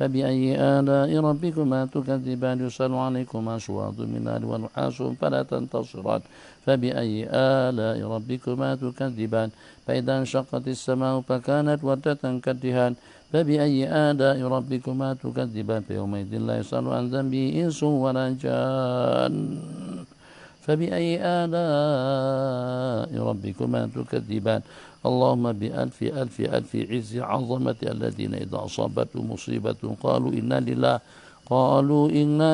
فبأي آلاء ربكما تكذبان يرسل عليكما شواظ من نار ونحاس فلا تنتصران فبأي آلاء ربكما تكذبان فإذا انشقت السماء فكانت وردة كالدهان فبأي آلاء ربكما تكذبان فيومئذ لا يسأل عن ذنبه إنس ولا جان فبأي آلاء ربكما تكذبان اللهم بألف ألف ألف عز عظمة الذين إذا أصابتهم مصيبة قالوا إنا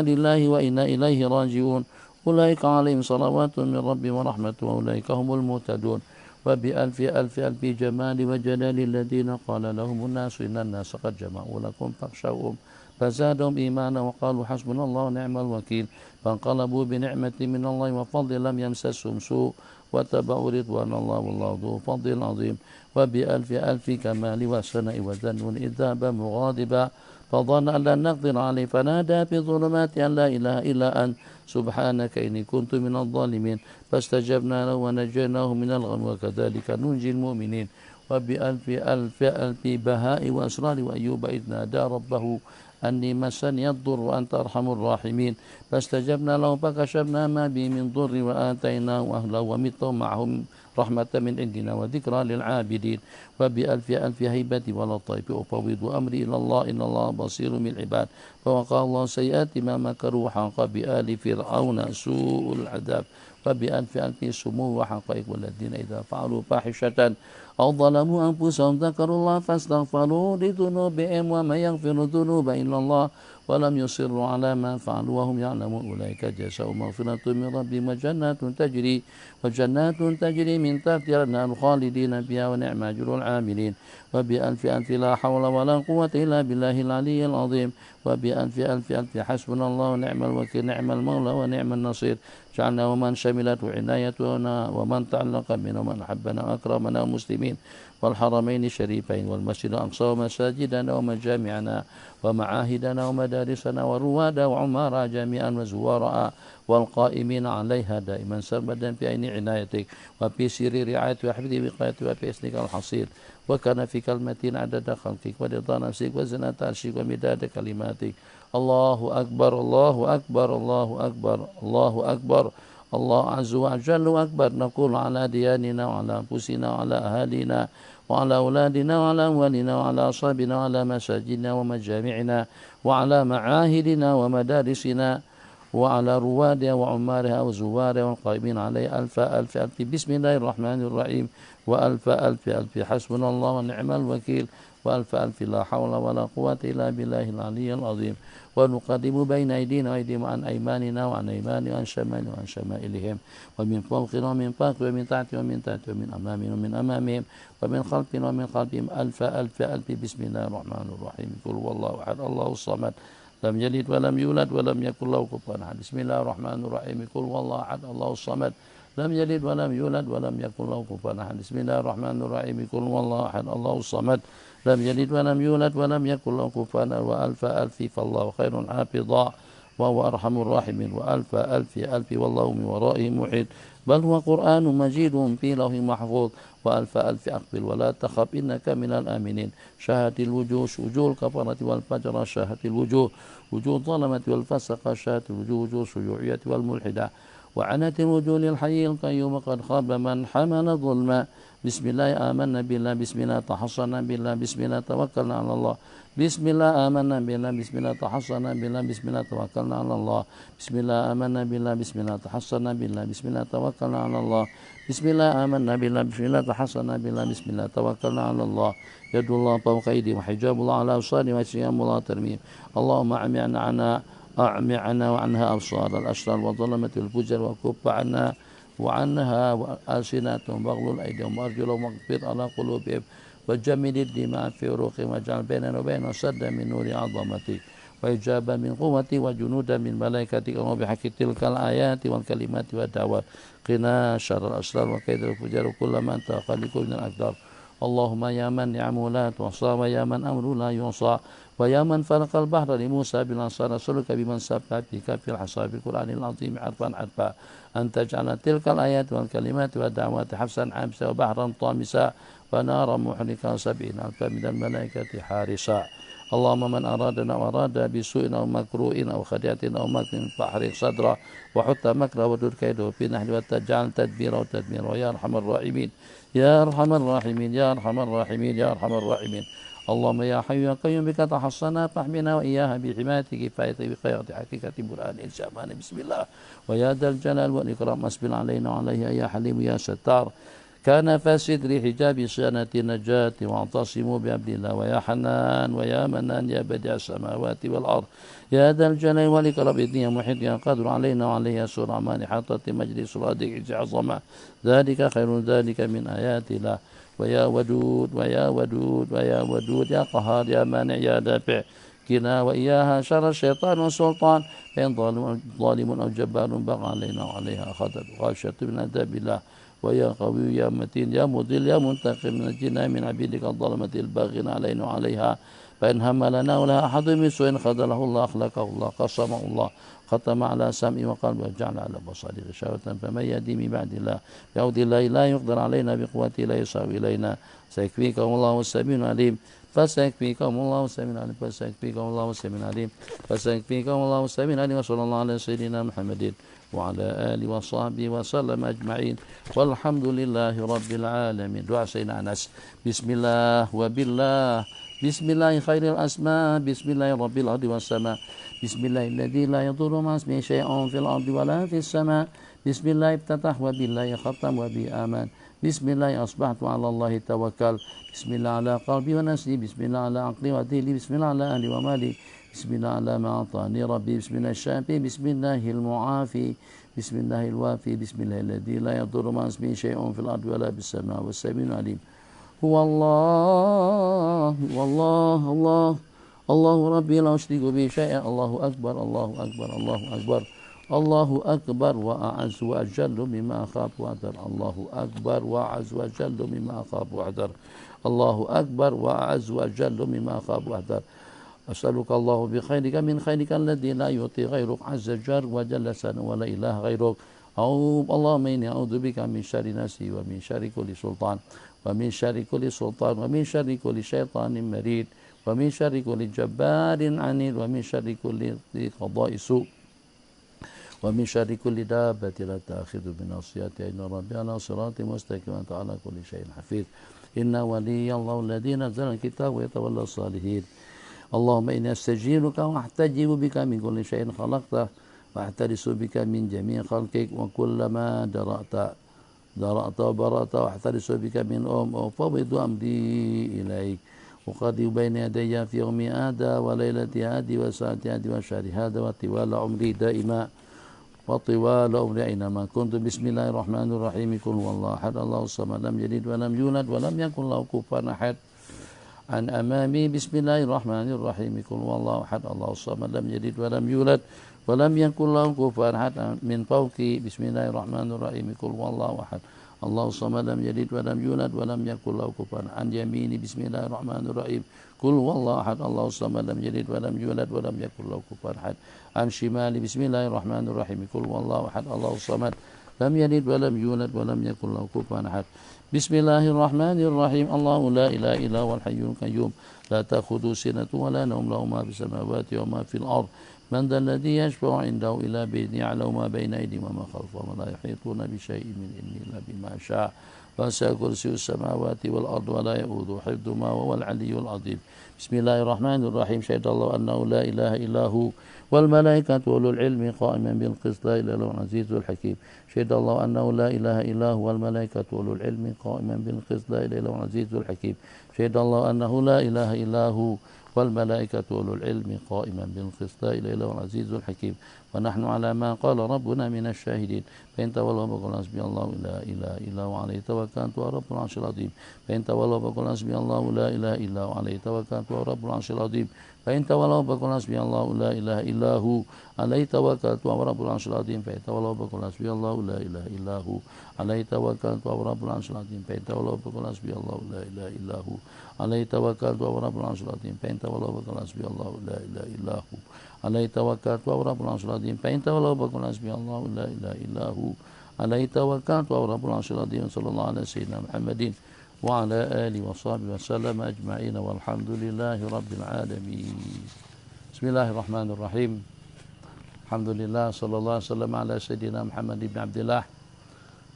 لله وإنا إليه راجعون أولئك عليهم صلوات من ربهم ورحمة وأولئك هم المهتدون وبألف ألف ألف جمال وجلال الذين قال لهم الناس إن الناس قد جمعوا لكم فاخشوهم فزادهم إيمانا وقالوا حسبنا الله ونعم الوكيل فانقلبوا بنعمة من الله وفضل لم يمسسهم سوء واتبعوا رضوان الله والله ذو فضل عظيم وبألف ألف كمال وسناء وذنون إذ ذهب مغاضبا فظن أن لن نقدر عليه فنادى في الظلمات أن لا إله إلا أنت سبحانك إني كنت من الظالمين فاستجبنا له ونجيناه من الغم وكذلك ننجي المؤمنين وبألف ألف ألف بهاء وأسرار وأيوب إذ نادى ربه أني مسني الضر وأنت أرحم الراحمين فاستجبنا له فكشفنا ما به من ضر وآتيناه أهله ومثلهم معهم رحمة من عندنا وذكرى للعابدين وبألف ألف هيبة ولطيف أفوض أمري إلى الله إن الله بصير بالعباد فوقع الله سيئات ما مكروا وحاق بآل فرعون سوء العذاب وبألف ألف سمو وحقائق والذين إذا فعلوا فاحشة أو ظلموا أنفسهم ذكروا الله فاستغفروا لذنوبهم ومن يغفر الذنوب إلا الله ولم يصروا على ما فعلوا وهم يعلمون أولئك جزاؤهم مغفرة من ربهم وجنات تجري من تحتها الأنهار خالدين فيها ونعم أجر العاملين وبألف ألف لا حول ولا قوة إلا بالله العلي العظيم وبألف ألف ألف حسبنا الله ونعم الوكيل نعم المولى ونعم النصير جعلنا ومن شملته عنايتنا ومن تعلق بنا ومن أحبنا وأكرمنا ومسلمين والحرمين الشريفين والمسجد الأقصى ومساجدنا ومجامعنا ومعاهدنا ومدارسنا ورواد وعمارا جميعا وزوارا والقائمين عليها دائما سرمدا في عين عنايتك وفي سر رعايتك وحفظك وقايتك وفي اسمك الحصير وكان في كلمتين عدد خلقك ورضا نفسك وزنة عرشك ومداد كلماتك الله أكبر الله أكبر الله أكبر الله أكبر الله عز وجل أكبر نقول على دياننا وعلى أنفسنا وعلى أهالينا وعلى أولادنا وعلى أموالنا وعلى أصحابنا وعلى مساجدنا ومجامعنا وعلى معاهدنا ومدارسنا وعلى روادها وعمارها وزوارها والقائمين عليه ألف ألف ألف بسم الله الرحمن الرحيم وألف ألف ألف حسبنا الله ونعم الوكيل وألف ألف لا حول ولا قوة إلا بالله العلي العظيم ونقدم بين أيدينا وأيديهم عن أيماننا وعن أيماننا وعن شمالنا وعن شمائلهم ومن فوقنا ومن فوق ومن تحت ومن تحت ومن أمامنا ومن أمامهم ومن خلفنا ومن خلفهم ألف ألف ألف بسم الله الرحمن الرحيم قل هو الله أحد الله الصمد لم يلد ولم يولد ولم يكن له كفوا أحد بسم الله الرحمن الرحيم قل هو الله أحد الله الصمد لم يلد ولم يولد ولم يكن له كفوا أحد بسم الله الرحمن الرحيم قل هو الله أحد الله الصمد لم يلد ولم يولد ولم يكن له كفوا أحد وألف ألف فالله خير حافظا وهو أرحم الراحمين وألف ألف ألف والله من ورائهم محيط بل هو قرآن مجيد في لوح محفوظ وألف ألف أقبل ولا تخف إنك من الآمنين شاهت الوجوه وجوه الكفرة والفجر شاهت الوجوه وجوه الظلمة والفسق شاهت الوجوه وجوه الشيوعية والملحدة وعنت الوجوه للحي القيوم قد خاب من حمل ظلما بسم الله آمنا بالله بسم الله تحصنا بالله بسم الله توكلنا على الله بسم الله آمنا بالله بسم الله تحصنا بالله بسم الله توكلنا على الله بسم الله آمنا بالله بسم الله تحصنا بالله بسم الله توكلنا على الله بسم الله آمنا بالله بسم الله تحصنا بالله بسم الله توكلنا على الله يد الله فوق أيديهم وحجاب الله على أبصارهم وسيام الله ترميم اللهم أعمي عنا وعنها أبصار الأشرار والظلمة والفجر وكف عنا وعنها ألسنتهم واغلل أيديهم وأرجلهم واغفر على قلوبهم وجمد الدماء في عروقهم واجعل بيننا وبينهم سدا من نور عظمتك وإجابة من قوتك وجنودا من ملائكتك وبحق تلك الآيات والكلمات والدعوات قنا شر الأسرار وكيد الفجار وكل من تخلق من الأقدار اللهم يا من نعمه لا تحصى ويا من أمره لا يحصى ويا من فرق البحر لموسى بالأنصار رسولك بمن سبح بك في الحصى بالقرآن العظيم عرفا عرفا أن تجعل تلك الآيات والكلمات والدعوات حفصا عابسا وبحرا طامسا ونارا محرقا 70,000 من الملائكة حارسا اللهم من أرادنا وأراد بسوء أو مكروه أو خديعة أو مكر فاحرق صدره وحط مكره ودر كيده في نحل وتجعل تدبيره وتدميره يا أرحم الراحمين يا أرحم الراحمين يا أرحم الراحمين يا أرحم الراحمين. اللهم يا حي يا قيوم بك تحصنا فاحمنا وإياها بحماية كفاية بخيرة حقيقة برهان الشأمان بسم الله. ويا ذا الجلال والإكرام أسبل علينا وعليها يا حليم يا ستار كان فاسد لحجاب صيانة نجاة واعتصموا بعبد الله. ويا حنان ويا منان يا بديع السماوات والأرض يا ذا الجلال والإكرام يا محيط يا قادر علينا وعليها سور أمان حاطة مجلس رادق عظمة ذلك خير ذلك من آيات الله. ويا ودود ويا ودود ويا ودود يا قهار يا مانع يا دافع كنا وإياها شر الشيطان والسلطان فإن ظالم أو جبار بغى علينا وعليها خطب غاشة من عذاب الله. ويا قوي يا متين يا مضل يا منتقم نجنا من عبيدك الظلمة الباغين علينا وعليها. فإن هم لنا ولا أحد من سوء خذله الله أخلقه الله قصمه الله ختم على سمعه وقلبه وجعل على بصره غشاوة فمن يهدي من بعد الله بعود الله لا يقدر علينا بقوته لا يصعب إلينا. سيكفيكم الله السميع العليم فسيكفيكم الله السميع العليم فسيكفيكم الله السميع العليم فسيكفيكم الله السميع العليم. وصلى الله على سيدنا محمد وعلى آله وصحبه وسلم أجمعين والحمد لله رب العالمين. دعاء سيدنا أنس بسم الله وبالله بسم الله خير الأسماء بسم الله رب الأرض والسماء بسم الله الذي لا يضر مع اسمه شيء في الأرض ولا في السماء بسم الله افتتح وبالله ختم وبه آمن بسم الله أصبحت وعلى الله توكل بسم الله على قلبي ونفسي بسم الله على عقلي وديني بسم الله على أهلي ومالي بسم الله على ما أعطاني ربي بسم الله الشافي بسم الله المعافي بسم الله الوافي بسم الله الذي لا يضر مع اسمه شيء في الأرض ولا بالسماء والسميع العليم. هو الله والله الله الله ربي لا أشرك به شيئا الله أكبر الله أكبر الله أكبر الله أكبر وأعز وأجل مما أخاف وأحذر الله أكبر وأعز وأجل مما أخاف وأحذر الله أكبر وأعز وأجل مما أخاف وأحذر. أسألك الله بخيرك من خيرك الذي لا يعطي غيرك عز جر وجل سنه ولا إله غيرك. أو اللهم إني أعوذ بك من شر نفسي ومن شر كل سلطان ومن شر كل سلطان ومن شر كل شيطان مريد ومن شر كل جبار عنيد ومن شر كل قضاء سوء ومن شر كل دابة لا تأخذ بناصيتها إن ربي على صراط مستقيم وأنت على كل شيء حفيظ. إن ولي الله الذي نزل الكتاب ويتولى الصالحين. اللهم إني أستجيرك وأحتجب بك من كل شيء خلقته وأحترس بك من جميع خلقك وكلما درأت وبرأت وأحترس بك من وأفوض أمري إليك وقضي بين يدي في يوم هذا وليلة هذه وساعة هذه وشهر هذا وطوال عمري دائما وطوال عمري أينما كنت. بسم الله الرحمن الرحيم قل هو الله أحد الله الصمد لم يلد ولم يولد ولم يكن له كفوا أحد. عن أمامي بسم الله الرحمن الرحيم قل هو الله أحد الله الصمد لم يلد ولم يولد ولم يكن له كفوا أحد. من فوقي بسم الله الرحمن الرحيم قل هو الله أحد الله الصمد لم يلد ولم يولد ولم يكن له كفوا أحد. عن يميني بسم الله الرحمن الرحيم قل هو الله أحد الله الصمد لم يلد ولم يولد ولم يكن له كفوا أحد. عن شمالي بسم الله الرحمن الرحيم قل هو الله أحد الله الصمد لم يلد ولم يولد ولم يكن له كفوا أحد. بسم الله الرحمن الرحيم الله لا إله إلا هو الحي القيوم لا تأخذه سنة ولا نوم له ما في السماوات وما في الأرض من ذا الذي يشفع عنده إلا بإذنه يعلم ما بين أيديهم وما خلفهم ولا يحيطون بشيء من علمه إلا بما شاء وسع كرسي السماوات والأرض ولا يؤوده حفظهما وهو العلي العظيم. بسم الله الرحمن الرحيم شهد الله أنه لا إله إلا هو والملائكة وأولو العلم قائما بالقسط لا إله إلا هو العزيز الحكيم. شهد الله أنه لا إله إلا هو والملائكة وأولو العلم قائما بالقسط لا إله إلا هو العزيز الحكيم. شهد الله أنه لا إله إلا هو والملائكة وأولو العلم قائما بالقسط لا إله إلا هو العزيز الحكيم. ونحن على ما قال ربنا من الشاهدين. فإن تولوا فقل حسبي الله لا إله إلا هو عليه توكلت وهو رب العرش العظيم. فإن تولوا فقل حسبي الله لا إله إلا هو عليه توكلت وهو رب العرش العظيم. فإن تولوا فقل حسبي الله لا إله إلا هو عليه توكلت وهو رب العرش العظيم. فإن تولوا فقل حسبي الله لا إله إلا هو عليه توكلت وهو رب العرش العظيم. فإن تولوا فقل حسبي الله لا إله إلا هو عليه توكلت وهو رب العرش العظيم. فإن تولوا فقل حسبي الله لا إله إلا هو عليه توكلت وهو رب العرش العظيم. فإن تولوا فقل حسبي الله لا إله إلا هو عليه توكلت وهو رب العرش العظيم. صلى الله على سيدنا محمد وعلى آله وصحبه وسلم أجمعين والحمد لله رب العالمين. بسم الله الرحمن الرحيم. الحمد لله صلى الله عليه وسلم على سيدنا محمد بن عبد الله.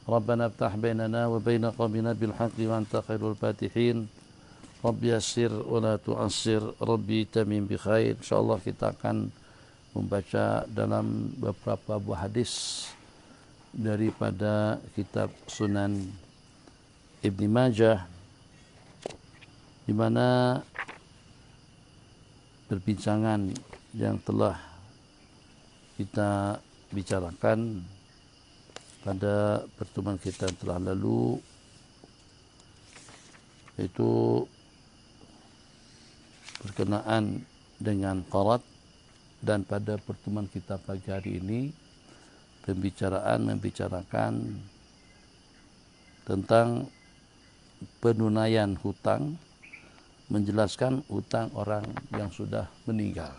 ربنا افتح بيننا وبين قومنا بالحق وأنت خير الفاتحين. ربي يسر ولا تعسر, Rabbi tamim bi khair. Insyaallah kita akan membaca dalam beberapa buah hadis daripada kitab Sunan Ibni Majah, di mana perbincangan yang telah kita bicarakan pada pertemuan kita yang telah lalu, yaitu berkenaan dengan qarat, dan pada pertemuan kita pagi hari ini membicarakan tentang penunaian hutang, menjelaskan hutang orang yang sudah meninggal.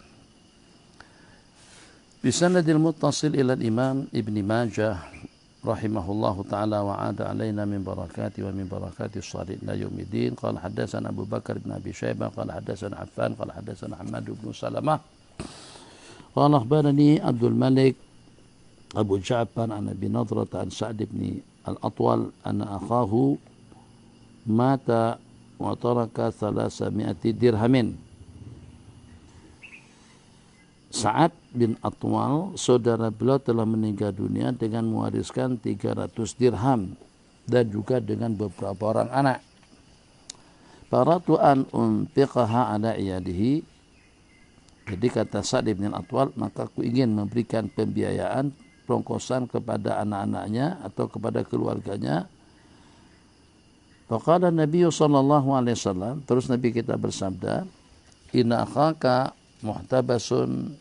Bisanadil muttasil ila Imam Ibni Majah rahimahullahu ta'ala wa ada alaina min barakati wa min barakati salihin ila yaumiddin. Qala hadatsana Abu Bakar bin Abi Syaibah qala hadatsana Affan qala hadatsana Ahmad bin Salamah qala akhbarani Abdul Malik Abu Ja'far an Abi Nadhrah an Sa'd bin al-Atwal anna akhahu mata wa taraka 300 dirhamin. Sa'ad bin Atwal, saudara beliau, telah meninggal dunia dengan mewariskan 300 dirham dan juga dengan beberapa orang anak. Faratu an unfiqaha ala iyadihi. Jadi kata Sa'ad bin Atwal, maka aku ingin memberikan pembiayaan, perongkosan kepada anak-anaknya atau kepada keluarganya. Faqala Nabi sallallahu alaihi wasallam, terus Nabi kita bersabda, inna akhaka muhtabasun,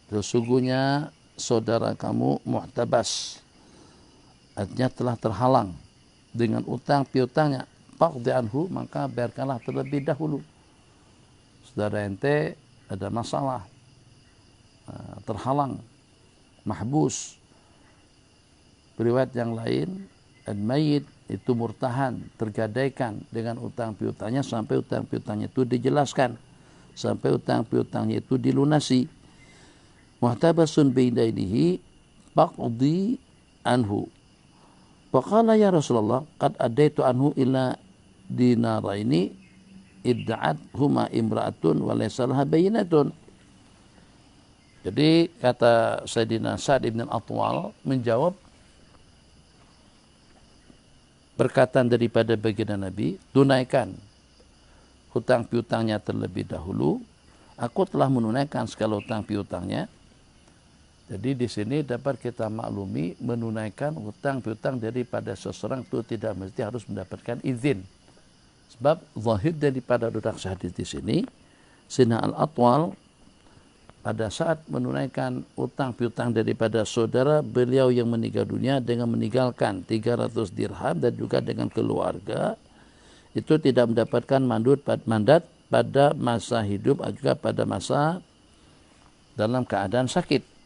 sesungguhnya saudara kamu muhtabas, artinya telah terhalang dengan utang piutangnya. Faqdi anhu, maka biarkanlah terlebih dahulu. Saudara ente ada masalah, terhalang, mahbus. Riwayat yang lain, al-mayyit itu murtahan, tergadaikan dengan utang piutangnya sampai utang piutangnya itu dijelaskan, sampai utang piutangnya itu dilunasi. Muhtabasun bidainihi faqdi anhu. Faqala ya Rasulullah qad adaitu anhu ila dinaraini idda'at huma imra'atun wa laysa laha bayinatun. Jadi kata Sayyidina Sa'd bin Atwal menjawab perkataan daripada baginda Nabi, tunaikan hutang piutangnya terlebih dahulu. Aku telah menunaikan segala hutang piutangnya. Jadi di sini dapat kita maklumi, menunaikan hutang piutang daripada seseorang itu tidak mesti harus mendapatkan izin. Sebab zahir daripada redaksi hadis di sini, Sayyidina Al-Atwal pada saat menunaikan hutang piutang daripada saudara beliau yang meninggal dunia dengan meninggalkan 300 dirham dan juga dengan keluarga, itu tidak mendapatkan mandat pada masa hidup juga pada masa dalam keadaan sakit.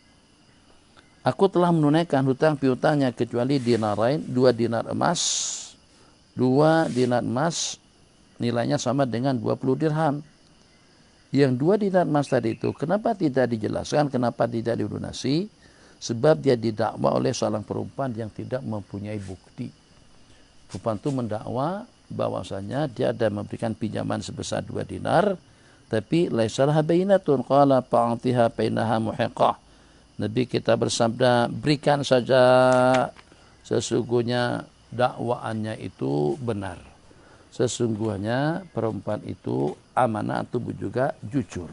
Aku telah menunaikan hutang piutangnya kecuali dinarain, 2 dinar emas. 2 dinar emas nilainya sama dengan 20 dirham. Yang 2 dinar emas tadi itu kenapa tidak dijelaskan, kenapa tidak dilunasi? Sebab dia didakwa oleh seorang perempuan yang tidak mempunyai bukti. Perempuan itu mendakwa bahwasanya dia ada memberikan pinjaman sebesar 2 dinar, tapi laisa laha bainatun, qala fa'atiha bainaha muhiqah. Nabi kita bersabda, berikan saja, sesungguhnya dakwaannya itu benar. Sesungguhnya perempuan itu amanah atau juga jujur.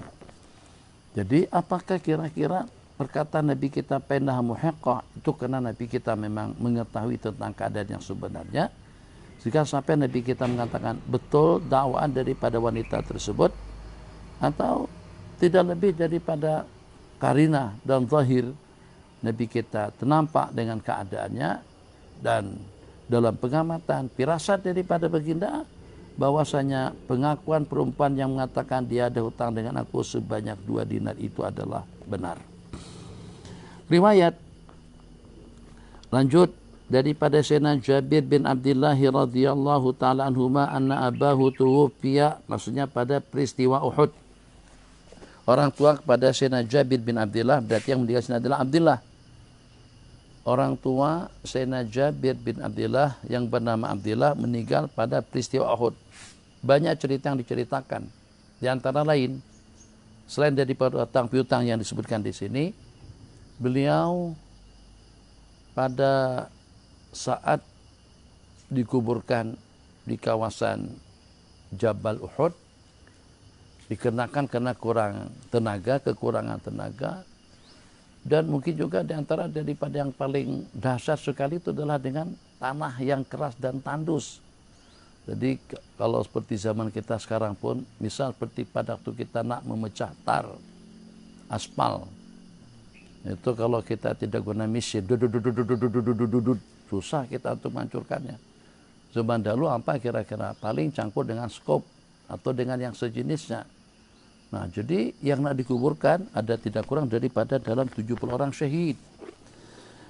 Jadi apakah kira-kira perkataan Nabi kita bainaha muhiqah itu karena Nabi kita memang mengetahui tentang keadaan yang sebenarnya, sehingga sampai Nabi kita mengatakan betul dakwaan daripada wanita tersebut, atau tidak lebih daripada karina dan zahir Nabi kita ternampak dengan keadaannya, dan dalam pengamatan firasat daripada baginda bahwasanya pengakuan perempuan yang mengatakan dia ada hutang dengan aku sebanyak 2 dinar itu adalah benar. Riwayat lanjut daripada Sayyidina Jabir bin Abdullah radhiyallahu taala anhuma anna abahu tuwfiya, maksudnya pada peristiwa Uhud. Orang tua kepada Sayyidina Jabir bin Abdullah berarti yang meninggal Sayyidina adalah Abdullah. Orang tua Sayyidina Jabir bin Abdullah yang bernama Abdullah meninggal pada peristiwa Uhud. Banyak cerita yang diceritakan. Di antara lain, selain daripada hutang piutang yang disebutkan di sini, beliau pada saat dikuburkan di kawasan Jabal Uhud, dikenakan karena kekurangan tenaga, dan mungkin juga di antara daripada yang paling dahsyat sekali itu adalah dengan tanah yang keras dan tandus. Jadi kalau seperti zaman kita sekarang pun, misal seperti pada waktu kita nak memecah tar, aspal, itu kalau kita tidak guna mesin, susah kita untuk menghancurkannya. Zaman dahulu apa kira-kira? Paling campur dengan skop atau dengan yang sejenisnya. Nah, jadi yang nak dikuburkan ada tidak kurang daripada dalam 70 orang syahid.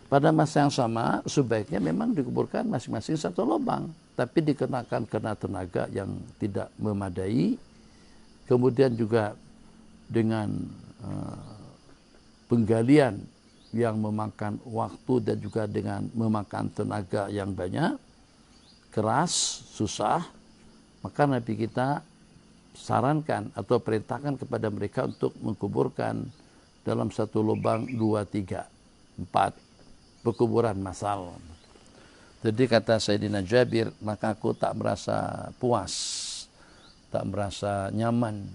Pada masa yang sama, sebaiknya memang dikuburkan masing-masing satu lubang. Tapi dikenakan karena tenaga yang tidak memadai, kemudian juga dengan penggalian yang memakan waktu dan juga dengan memakan tenaga yang banyak, keras, susah, maka Nabi kita sarankan atau perintahkan kepada mereka untuk mengkuburkan dalam satu lubang 2, 3, 4 pekuburan massal. Jadi kata Sayyidina Jabir, maka aku tak merasa puas, tak merasa nyaman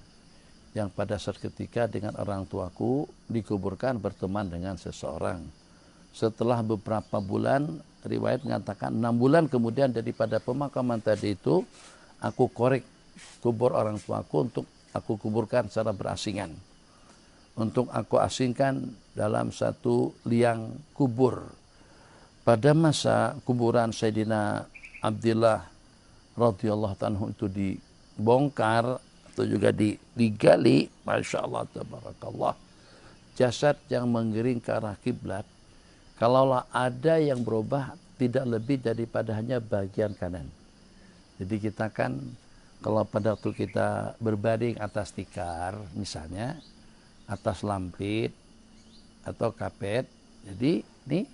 yang pada saat ketika dengan orang tuaku dikuburkan berteman dengan seseorang. Setelah beberapa bulan, riwayat mengatakan 6 bulan kemudian daripada pemakaman tadi itu, aku korek kubur orang tuaku untuk aku kuburkan secara berasingan. Untuk aku asingkan dalam satu liang kubur. Pada masa kuburan Sayyidina Abdullah radhiyallahu anhu itu dibongkar atau juga digali, Masya Allah, tabarakallah, jasad yang mengiring ke arah kiblat, kalaulah ada yang berubah tidak lebih daripada hanya bagian kanan. Jadi kita kan kalau pada waktu kita berbaring atas tikar, misalnya atas lampit atau kapet, jadi ini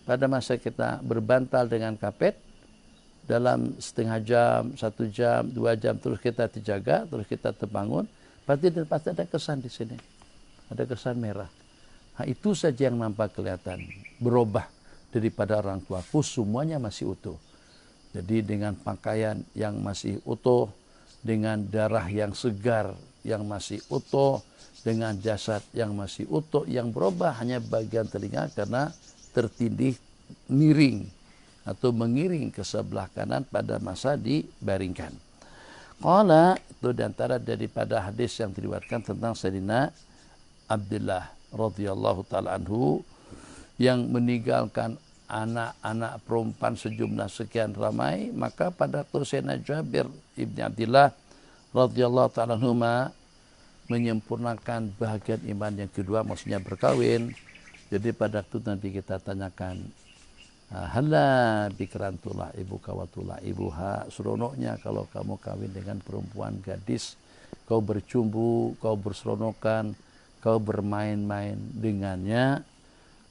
pada masa kita berbantal dengan kapet, dalam setengah jam, 1 jam, 2 jam, terus kita terjaga, terus kita terbangun, pasti ada kesan di sini. Ada kesan merah. Nah, itu saja yang nampak kelihatan. Berubah daripada orang tuaku, semuanya masih utuh. Jadi dengan pakaian yang masih utuh, dengan darah yang segar yang masih utuh, dengan jasad yang masih utuh, yang berubah hanya bagian telinga karena tertindih miring atau mengiring ke sebelah kanan pada masa dibaringkan. Qala, itu diantara daripada hadis yang diriwayatkan tentang Sayyidina Abdullah radhiyallahu taala anhu yang meninggalkan anak-anak perempuan sejumlah sekian ramai, maka pada waktu Sayyidina Jabir ibn Abdullah radhiyallahu taala anhu menyempurnakan bahagian iman yang kedua, maksudnya berkawin. Jadi pada waktu nanti kita tanyakan, hala bikran tula ibu kawatula ibuha, seronoknya kalau kamu kawin dengan perempuan gadis, kau bercumbu, kau berseronokan, kau bermain-main dengannya.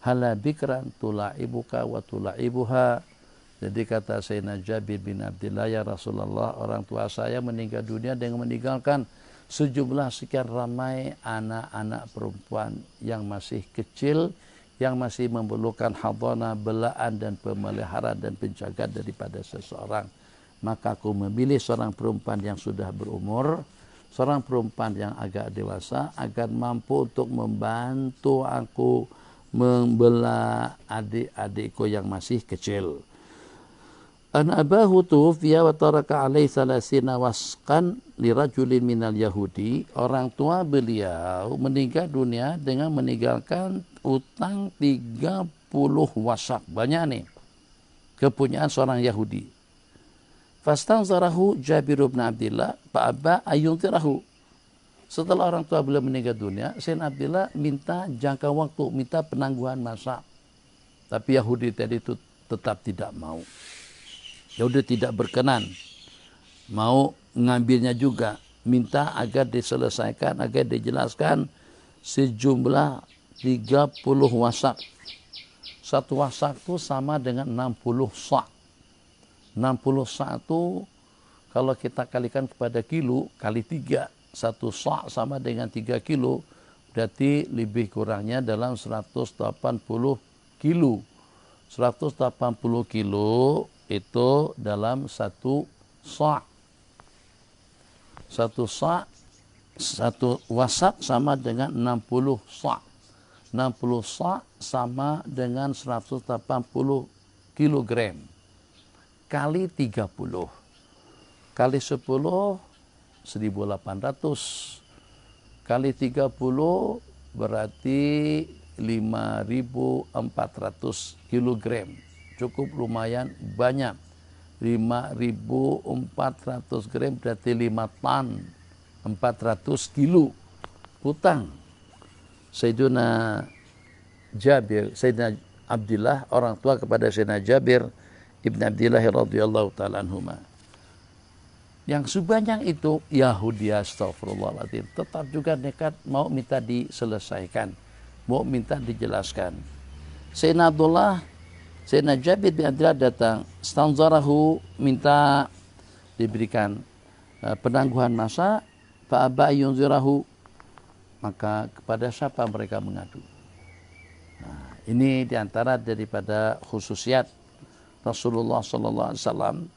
Hala bikran tula ibuka wa tula ibuha. Jadi kata Sayyidina Jabir bin Abdullah, ya Rasulullah, orang tua saya meninggal dunia dengan meninggalkan sejumlah sekian ramai anak-anak perempuan yang masih kecil, yang masih memerlukan hadana, belaan dan pemeliharaan dan penjagaan daripada seseorang. Maka aku memilih seorang perempuan yang sudah berumur, seorang perempuan yang agak dewasa, agar mampu untuk membantu aku membela adik-adikku yang masih kecil. An abahu tuwfiya wa taraka alaihi salasina wasqan lirajulin minal Yahudi. Orang tua beliau meninggal dunia dengan meninggalkan utang 30 wasak. Banyak nih. Kepunyaan seorang Yahudi. Fastanzarahu Jabir bin Abdullah fa'aba ayyuntirahu. Setelah orang tua beliau meninggal dunia, Sayyidina Abdullah minta jangka waktu, minta penangguhan masa. Tapi Yahudi tadi itu tetap tidak mau. Ya udah tidak berkenan. Mau ngambilnya juga, minta agar diselesaikan, agar dijelaskan sejumlah 30 wasak. Satu wasak itu sama dengan 60 sa'. 60 sa' itu kalau kita kalikan kepada kilo, kali 3. Satu sa' sama dengan 3 kilo. Berarti lebih kurangnya dalam 180 kilo. 180 kilo itu dalam satu sa'. Satu sa', satu wasak sama dengan 60 sa'. 60 sa' sama dengan 180 kilogram. Kali 30. Kali 10, 1.800. Kali 30 berarti 5.400 kilogram. Cukup lumayan banyak. 5.400 gram berarti 5 ton. 400 kilo. Hutang. Sayyidina Jabir, Sayyidina Abdullah, orang tua kepada Sayyidina Jabir Ibn Abdullah radhiyallahu ta'ala anhuma. Yang sebanyak itu Yahudi, astagfirullahaladzim, tetap juga nekat mau minta diselesaikan, mau minta dijelaskan. Sayyidina Abdullah, Sayyidina Jabir bin Abdullah datang, stanzarahu, minta diberikan penangguhan masa, fa'aba yunzirahu, maka kepada siapa mereka mengadu. Nah, ini diantara daripada khususiat Rasulullah sallallahu alaihi wasallam,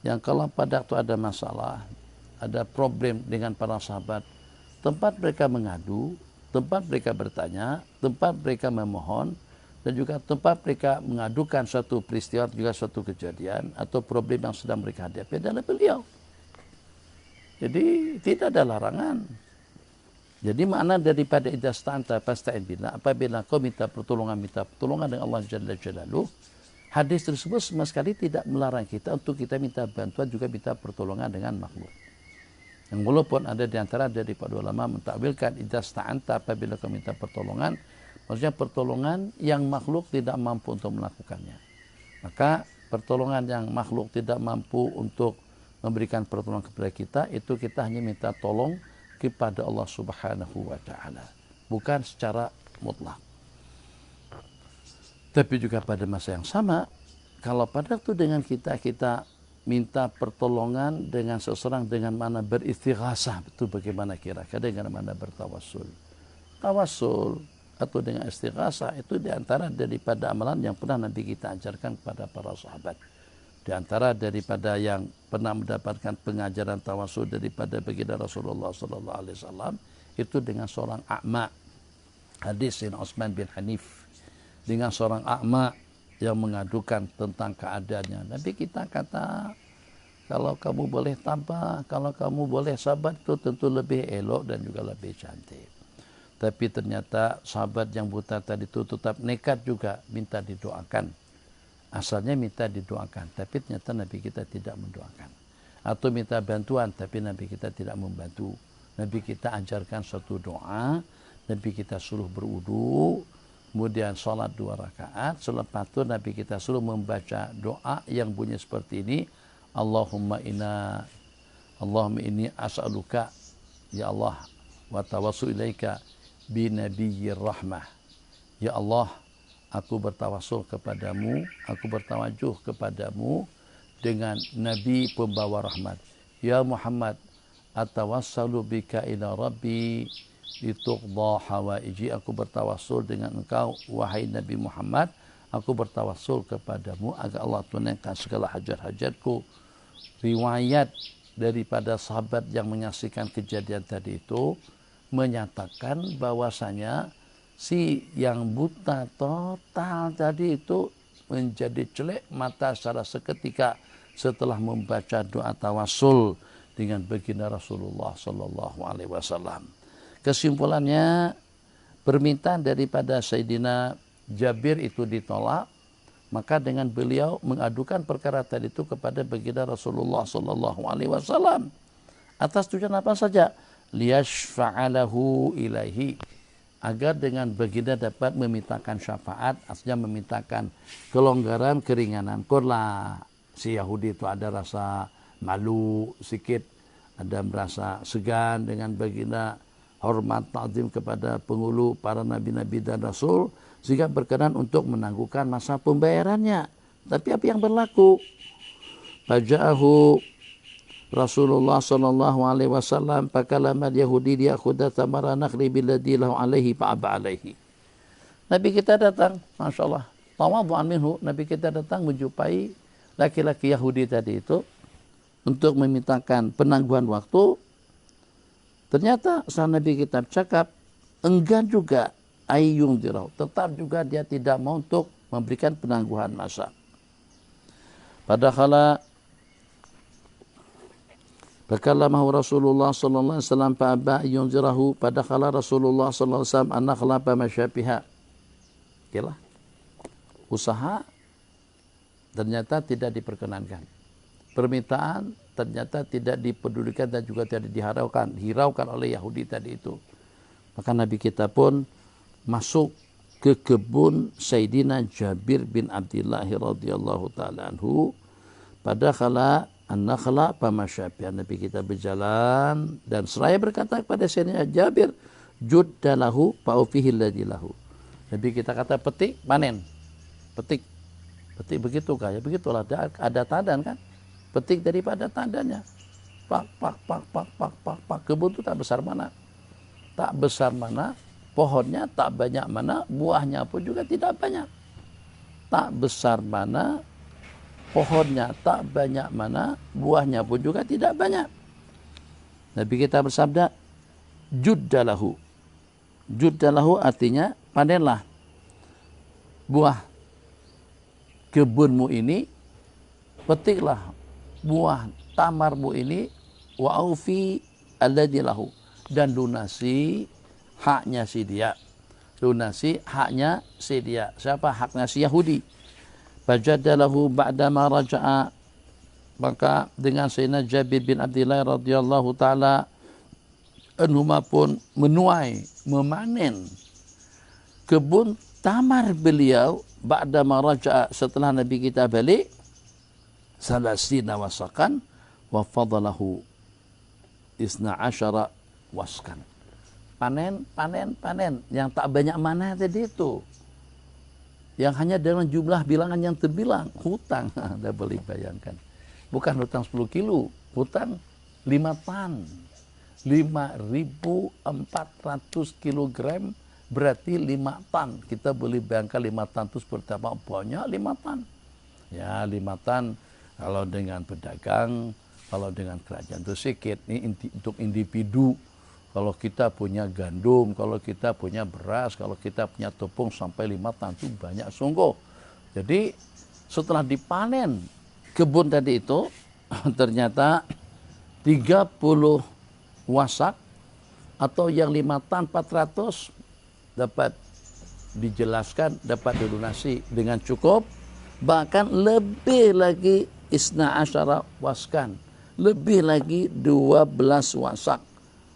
yang kalau pada waktu ada masalah, ada problem dengan para sahabat, tempat mereka mengadu, tempat mereka bertanya, tempat mereka memohon, dan juga tempat mereka mengadukan suatu peristiwa, juga suatu kejadian atau problem yang sedang mereka hadapi adalah beliau. Jadi tidak ada larangan. Jadi makna daripada idza sta'anta fasta'in billah, apabila kau minta pertolongan dengan Allah Jalla Jalaluh, hadis tersebut sama sekali tidak melarang kita untuk kita minta bantuan, juga minta pertolongan dengan makhluk. Yang walaupun ada di antara daripada ulama mentakwilkan idza sta'anta, apabila kau minta pertolongan, maksudnya pertolongan yang makhluk tidak mampu untuk melakukannya. Maka pertolongan yang makhluk tidak mampu untuk memberikan pertolongan kepada kita, itu kita hanya minta tolong kepada Allah Subhanahu wa ta'ala, bukan secara mutlak. Tapi juga pada masa yang sama, kalau pada waktu dengan kita minta pertolongan dengan seseorang dengan mana beristighasah, itu bagaimana kira-kira dengan mana bertawassul. Tawassul atau dengan istighasah itu diantara daripada amalan yang pernah Nabi kita ajarkan kepada para sahabat. Di antara daripada yang pernah mendapatkan pengajaran tawassul daripada baginda Rasulullah sallallahu alaihi wasallam itu dengan seorang a'ma. Hadis Sayyidina Utsman bin Hanif, dengan seorang a'ma yang mengadukan tentang keadaannya. Nabi kita kata, kalau kamu boleh tambah, kalau kamu boleh sabar, itu tentu lebih elok dan juga lebih cantik. Tapi ternyata sahabat yang buta tadi itu tetap nekat juga minta didoakan. Asalnya minta didoakan, tapi ternyata Nabi kita tidak mendoakan. Atau minta bantuan, tapi Nabi kita tidak membantu. Nabi kita ajarkan suatu doa, Nabi kita suruh berwudu, kemudian sholat 2 rakaat. Selepas itu Nabi kita suruh membaca doa yang bunyi seperti ini. Allahumma inni as'aluka, ya Allah, wa tawassul ilaika bi nabiyyir rahmah. Ya Allah, aku bertawassul kepadamu, aku bertawajuh kepadamu dengan Nabi pembawa rahmat. Ya Muhammad, atawassalu bika ila Rabbi lituqda hawaiji. Aku bertawassul dengan engkau, wahai Nabi Muhammad, aku bertawassul kepadamu agar Allah tunaikan segala hajat-hajatku. Riwayat daripada sahabat yang menyaksikan kejadian tadi itu menyatakan bahwasanya si yang buta total tadi itu menjadi jelek mata secara seketika setelah membaca doa tawassul dengan baginda Rasulullah sallallahu alaihi wasallam. Kesimpulannya, permintaan daripada Sayyidina Jabir itu ditolak, maka dengan beliau mengadukan perkara tadi itu kepada baginda Rasulullah sallallahu alaihi wasallam atas tujuan apa saja? Liyashfa'alahu ilaihi, agar dengan baginda dapat memintakan syafaat, artinya memintakan kelonggaran, keringanan. Kurlah si Yahudi itu ada rasa malu sedikit, ada merasa segan dengan baginda, hormat ta'zim kepada penghulu para nabi-nabi dan rasul, sehingga berkenan untuk menangguhkan masa pembayarannya. Tapi apa yang berlaku? Faja'ahu Rasulullah sallallahu alaihi wasallam fakalama Yahudi liyakhudha thamara nakhli billadhi lahu alaihi fa'aba alaihi. Nabi kita datang, Masya Allah, tawadhu'an minhu, Nabi kita datang menjumpai laki-laki Yahudi tadi itu untuk memintakan penangguhan waktu. Ternyata saat Nabi kita cakap, enggan juga ayyung dirau, tetap juga dia tidak mau untuk memberikan penangguhan masa. Padahal Fakallamahu Rasulullah sallallahu alaihi wasallam fa'aba yunzirahu, padakhala Rasulullah sallallahu alaihi wasallam an-nakhla famasyabiha. Okelah. Usaha ternyata tidak diperkenankan. Permintaan ternyata tidak dipedulikan dan juga tidak dihiraukan oleh Yahudi tadi itu. Maka Nabi kita pun masuk ke kebun Sayyidina Jabir bin Abdullah radhiyallahu taala anhu. Padakhala an-nakhla famasyabiha. Nabi kita berjalan dan seraya berkata kepada Sayyidina Jabir, juddalahu fa'ufihi alladhi lahu. Nabi kita kata petik, panen. Petik begitu kah? Ya begitulah, ada tandan kan? Petik daripada tandannya. Pak. Kebun itu tak besar mana. Tak besar mana, pohonnya tak banyak mana, buahnya pun juga tidak banyak. Tak besar mana, pohonnya tak banyak mana, buahnya pun juga tidak banyak. Nabi kita bersabda, juddalahu. Juddalahu artinya panenlah buah kebunmu ini, petiklah buah tamarmu ini, wa aufi alladzi lahu, dan lunasi haknya si dia. Lunasi haknya si dia. Siapa? Haknya si Yahudi. Fajadalahu ba'dama raja'a, maka dengan Sayyidina Jabir bin Abdullah radhiyallahu taala anhuma pun menuai, memanen kebun tamar beliau ba'dama raja'a, setelah Nabi kita balik, salasina wasakan wa fadalahu isna asyara waskan. Panen yang tak banyak mana tadi itu, yang hanya dengan jumlah bilangan yang terbilang. Hutang, Anda boleh bayangkan, bukan hutang 10 kilo, hutang 5 tan, 5.400 kilogram, berarti 5 tan. Kita boleh bayangkan 5 tan itu seperti apa, banyak 5 tan. Ya 5 tan kalau dengan pedagang, kalau dengan kerajaan itu sedikit. Ini untuk individu. Kalau kita punya gandum, kalau kita punya beras, kalau kita punya tepung sampai 5 tan itu banyak sungguh. Jadi setelah dipanen kebun tadi itu, ternyata 30 wasak atau yang 5 tan 400 dapat dijelaskan, dapat dilunasi dengan cukup, bahkan lebih lagi isna asyara waskan, lebih lagi 12 wasak.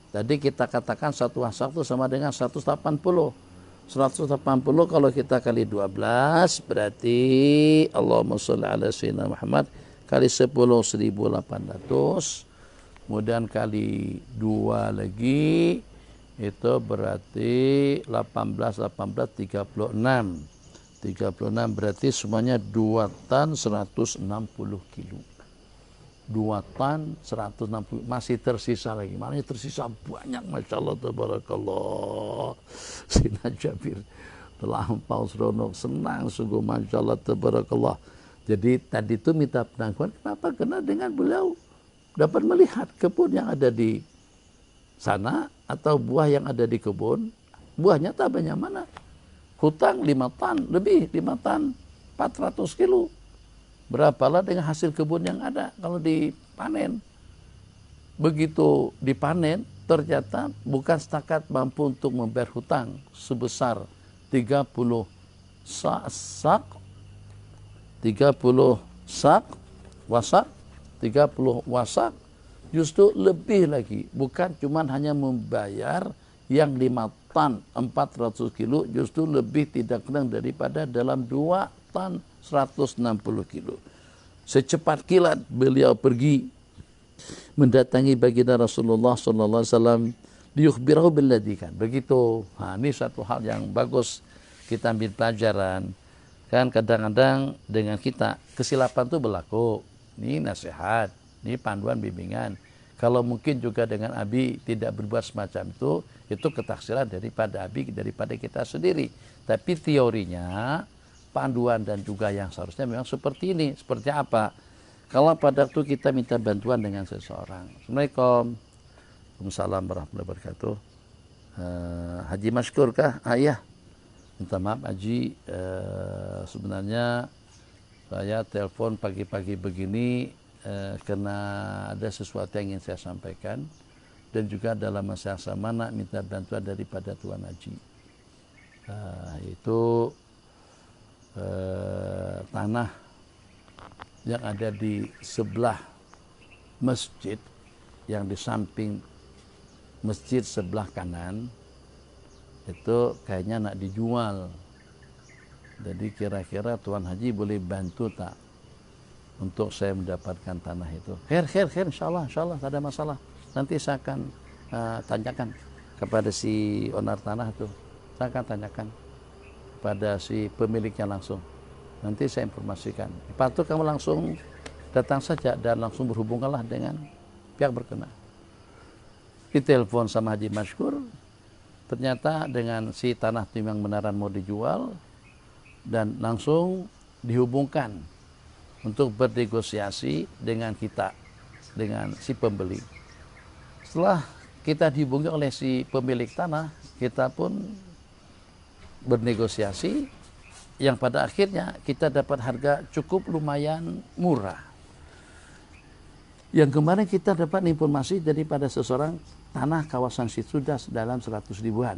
Tadi kita katakan satu wasak itu sama dengan 180. 180 kalau kita kali 12 berarti Allahumma sholli ala sayyidina Muhammad kali 10 1.800. Kemudian kali 2 lagi itu berarti 36 berarti semuanya 2 tan 160 kilo. 2 tan 160, masih tersisa lagi. Maknanya tersisa banyak, Masya Allah, tabarakallah. Sayyidina Jabir terlampau seronok, senang sungguh, Masya Allah, tabarakallah. Jadi tadi itu minta penangguhan, kenapa? Karena dengan beliau dapat melihat kebun yang ada di sana atau buah yang ada di kebun, buahnya tak banyak mana. Hutang 5 tan, lebih 5 tan 400 kilo. Berapalah dengan hasil kebun yang ada kalau dipanen. Begitu dipanen, ternyata bukan setakat mampu untuk membayar hutang sebesar 30 sak, 30 sak, wasak, 30 wasak, justru lebih lagi. Bukan cuma hanya membayar yang 5 tan 400 kilo justru lebih tidak kurang daripada dalam 2 tan 160 kilo. Secepat kilat beliau pergi mendatangi baginda Rasulullah sallallahu alaihi wasallam liyukhbirahu billadzi kan. Begitu. Ini satu hal yang bagus kita ambil pelajaran. Kan kadang-kadang dengan kita kesilapan itu berlaku. Ini nasihat, ini panduan bimbingan. Kalau mungkin juga dengan Abi tidak berbuat semacam itu ketaksiran daripada Abi, daripada kita sendiri. Tapi teorinya, panduan dan juga yang seharusnya memang seperti ini. Seperti apa? Kalau pada waktu kita minta bantuan dengan seseorang. Assalamualaikum. Waalaikumsalam warahmatullahi wabarakatuh. Haji Masykur kah? Iya. Minta maaf Haji, sebenarnya saya telepon pagi-pagi begini karena ada sesuatu yang ingin saya sampaikan dan juga dalam masa yang sama nak minta bantuan daripada Tuan Haji. Itu tanah yang ada di sebelah masjid, yang di samping masjid sebelah kanan itu kayaknya nak dijual. Jadi kira-kira Tuan Haji boleh bantu tak untuk saya mendapatkan tanah itu? Khair, insyaallah tak ada masalah. Nanti saya akan tanyakan kepada si owner tanah itu. Saya akan tanyakan pada si pemiliknya langsung. Nanti saya informasikan. Lepas itu kamu langsung datang saja dan langsung berhubunganlah dengan pihak berkenaan. Ditelepon sama Haji Masykur. Ternyata dengan si tanah timbang benaran mau dijual dan langsung dihubungkan untuk bernegosiasi dengan kita, dengan si pembeli. Setelah kita dihubungi oleh si pemilik tanah, kita pun bernegosiasi yang pada akhirnya kita dapat harga cukup lumayan murah. Yang kemarin kita dapat informasi daripada seseorang tanah kawasan situ sudah dalam 100 ribuan.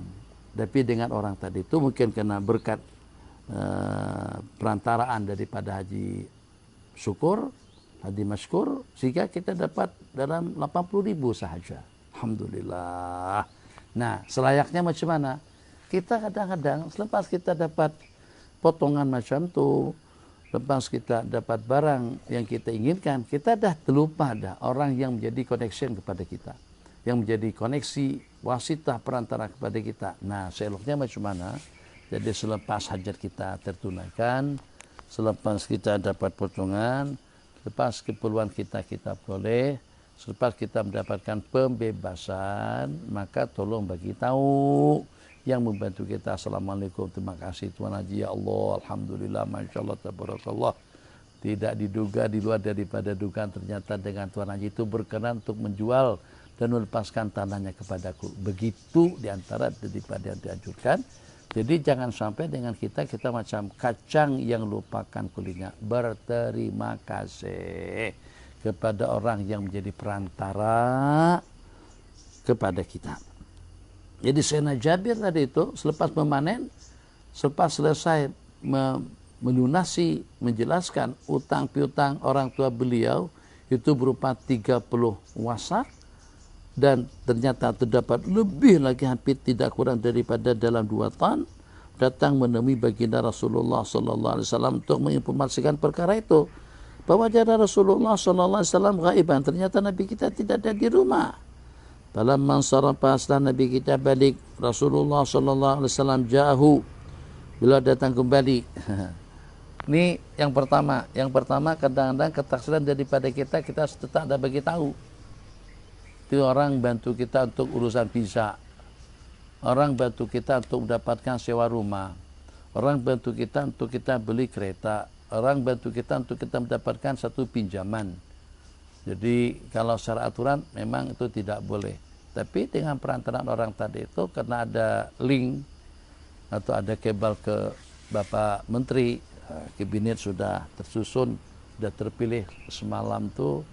Tapi dengan orang tadi itu mungkin kena berkat perantaraan daripada Haji Syukur, Haji Masykur, sehingga kita dapat dalam 80 ribu sahaja. Alhamdulillah. Nah, selayaknya macam mana? Kita kadang-kadang selepas kita dapat potongan macam itu, lepas kita dapat barang yang kita inginkan, kita dah terlupa dah orang yang menjadi connection kepada kita, yang menjadi koneksi wasitah perantara kepada kita. Nah, seloknya macam mana? Jadi selepas hajat kita tertunaikan, selepas kita dapat potongan, selepas keperluan kita boleh, selepas kita mendapatkan pembebasan, maka tolong bagi tahu yang membantu kita. Assalamualaikum, terima kasih Tuan Haji, ya Allah, alhamdulillah, masya Allah, tabarakallah. Tidak diduga, di luar daripada dugaan, ternyata dengan Tuan Haji itu berkenan untuk menjual dan melepaskan tanahnya kepadaku. Begitu diantara daripada yang dianjurkan. Jadi jangan sampai dengan kita macam kacang yang lupakan kulitnya. Berterima kasih kepada orang yang menjadi perantara kepada kita. Jadi Sayyidina Jabir tadi itu selepas memanen, selepas selesai melunasi, menjelaskan utang piutang orang tua beliau itu berupa 30 wasak, dan ternyata terdapat lebih lagi, hampir tidak kurang daripada dalam 2 tan, datang menemui baginda Rasulullah sallallahu alaihi wasallam untuk menginformasikan perkara itu, bahwa jadar Rasulullah sallallahu alaihi wasallam ghaiban, ternyata Nabi kita tidak ada di rumah. Falamman sarafa, setelah Nabi kita balik, Rasulullah sallallahu alaihi wasallam ja'ahu, bila datang kembali. Ini yang pertama. Yang pertama, kadang-kadang ketaksiran daripada kita tetap ada bagi tahu. Itu orang bantu kita untuk urusan visa, orang bantu kita untuk mendapatkan sewa rumah, orang bantu kita untuk kita beli kereta, orang bantu kita untuk kita mendapatkan satu pinjaman. Jadi kalau secara aturan memang itu tidak boleh. Tapi dengan perantaraan orang tadi itu, karena ada link atau ada kabel ke Bapak Menteri, kabinet sudah tersusun, sudah terpilih semalam tuh.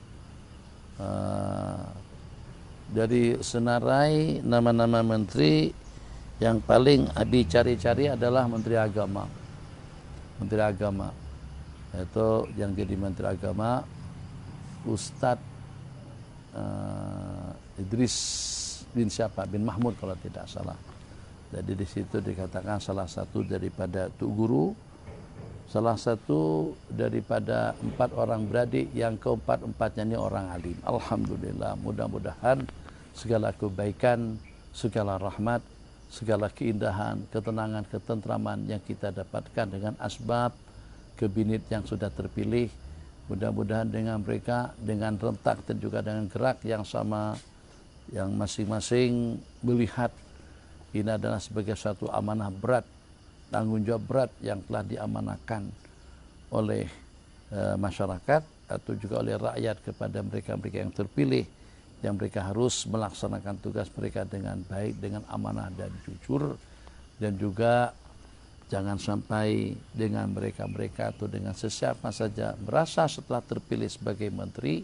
Dari senarai nama-nama menteri, yang paling Abi cari-cari adalah Menteri Agama. Menteri Agama itu yang jadi Menteri Agama Ustadz Idris bin siapa? Bin Mahmud kalau tidak salah. Jadi di situ dikatakan salah satu daripada tu guru, salah satu daripada 4 orang beradik, yang keempat-empatnya ini orang alim. Alhamdulillah, mudah-mudahan segala kebaikan, segala rahmat, segala keindahan, ketenangan, ketentraman yang kita dapatkan dengan asbab kabinit yang sudah terpilih, mudah-mudahan dengan mereka, dengan rentak dan juga dengan gerak yang sama, yang masing-masing melihat ini adalah sebagai suatu amanah berat, tanggung jawab berat yang telah diamanahkan oleh masyarakat atau juga oleh rakyat kepada mereka-mereka yang terpilih, yang mereka harus melaksanakan tugas mereka dengan baik, dengan amanah dan jujur, dan juga jangan sampai dengan mereka-mereka atau dengan sesiapa saja merasa setelah terpilih sebagai menteri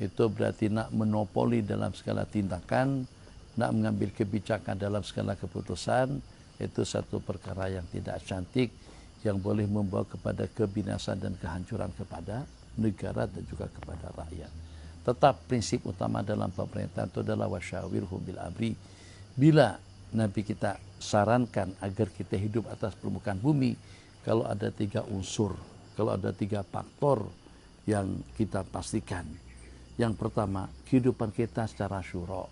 itu berarti nak monopoli dalam segala tindakan, nak mengambil kebijakan dalam segala keputusan. Itu satu perkara yang tidak cantik, yang boleh membawa kepada kebinasan dan kehancuran kepada negara dan juga kepada rakyat. Tetap prinsip utama dalam pemerintahan itu adalah wasyawirhum bil amri. Bila Nabi kita sarankan agar kita hidup atas permukaan bumi, kalau ada 3 unsur, kalau ada 3 faktor yang kita pastikan. Yang pertama, kehidupan kita secara syura,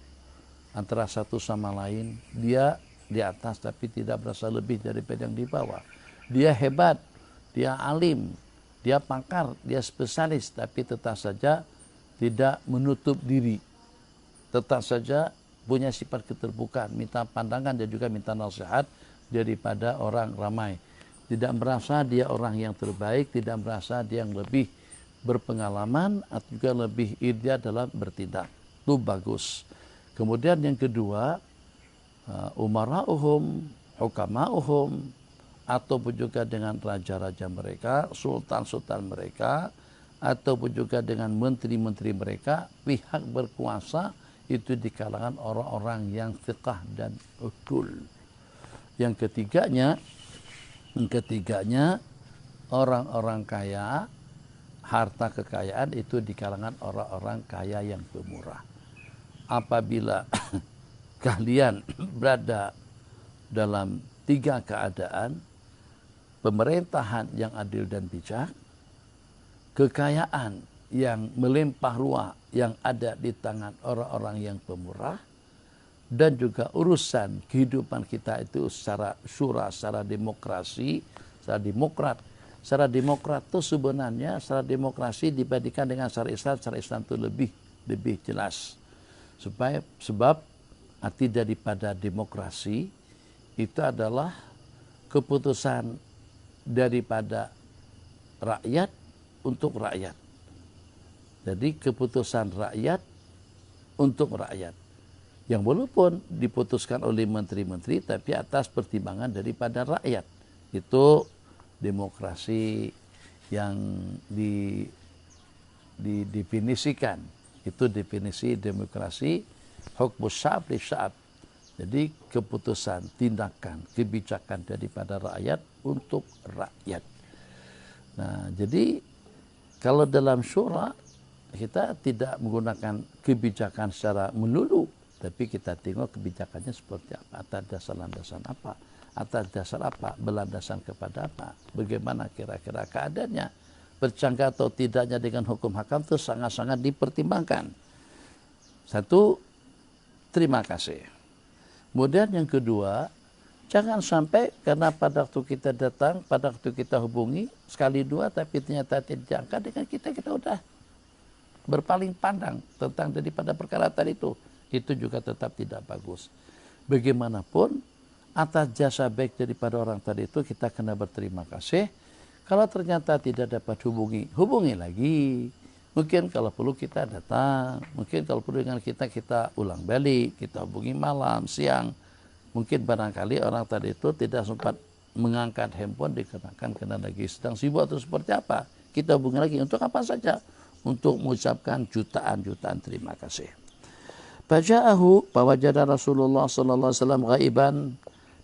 antara satu sama lain. Dia di atas tapi tidak berasa lebih daripada yang di bawah. Dia hebat, dia alim, dia pakar, dia spesialis, tapi tetap saja tidak menutup diri. Tetap saja punya sifat keterbukaan, minta pandangan dan juga minta nasihat daripada orang ramai. Tidak merasa dia orang yang terbaik, tidak merasa dia yang lebih berpengalaman atau juga lebih ideal dalam bertindak. Itu bagus. Kemudian yang kedua, umara'uhum, hukama'uhum, ataupun juga dengan raja-raja mereka, sultan-sultan mereka, ataupun juga dengan menteri-menteri mereka, pihak berkuasa itu di kalangan orang-orang yang thiqah dan udul. Yang ketiganya orang-orang kaya, harta kekayaan itu di kalangan orang-orang kaya yang pemurah. Apabila kalian berada dalam 3 keadaan, pemerintahan yang adil dan bijak, kekayaan yang melimpah ruah yang ada di tangan orang-orang yang pemurah, dan juga urusan kehidupan kita itu secara syura, secara demokrasi, secara demokrat. Secara demokrat itu sebenarnya secara demokrasi dibandingkan dengan secara Islam itu lebih jelas. Sebab arti daripada demokrasi itu adalah keputusan daripada rakyat untuk rakyat. Jadi keputusan rakyat untuk rakyat, yang walaupun diputuskan oleh menteri-menteri tapi atas pertimbangan daripada rakyat. Itu demokrasi yang didefinisikan. Itu definisi demokrasi, hukmus sya'ab li sya'ab. Jadi keputusan, tindakan, kebijakan daripada rakyat untuk rakyat. Nah, jadi kalau dalam syura kita tidak menggunakan kebijakan secara melulu, tapi kita tengok kebijakannya seperti apa, atas dasar landasan apa, atas dasar apa, berlandasan kepada apa, bagaimana kira-kira keadaannya, bercanggah atau tidaknya dengan hukum hakam itu sangat-sangat dipertimbangkan. Satu, terima kasih. Kemudian yang kedua, jangan sampai karena pada waktu kita datang, pada waktu kita hubungi, sekali dua tapi ternyata tidak diangkat dengan kita udah berpaling pandang tentang daripada perkara tadi itu. Itu juga tetap tidak bagus. Bagaimanapun, atas jasa baik daripada orang tadi itu kita kena berterima kasih. Kalau ternyata tidak dapat hubungi lagi. Mungkin kalau perlu kita datang, mungkin kalau perlu dengan kita ulang balik, kita hubungi malam, siang. Mungkin barangkali orang tadi itu tidak sempat mengangkat handphone dikarenakan kena lagi sedang sibuk atau seperti apa. Kita hubungi lagi untuk apa saja? Untuk mengucapkan jutaan-jutaan terima kasih. Faja'ahu fawajada Rasulullah sallallahu alaihi wasallam ghaiban.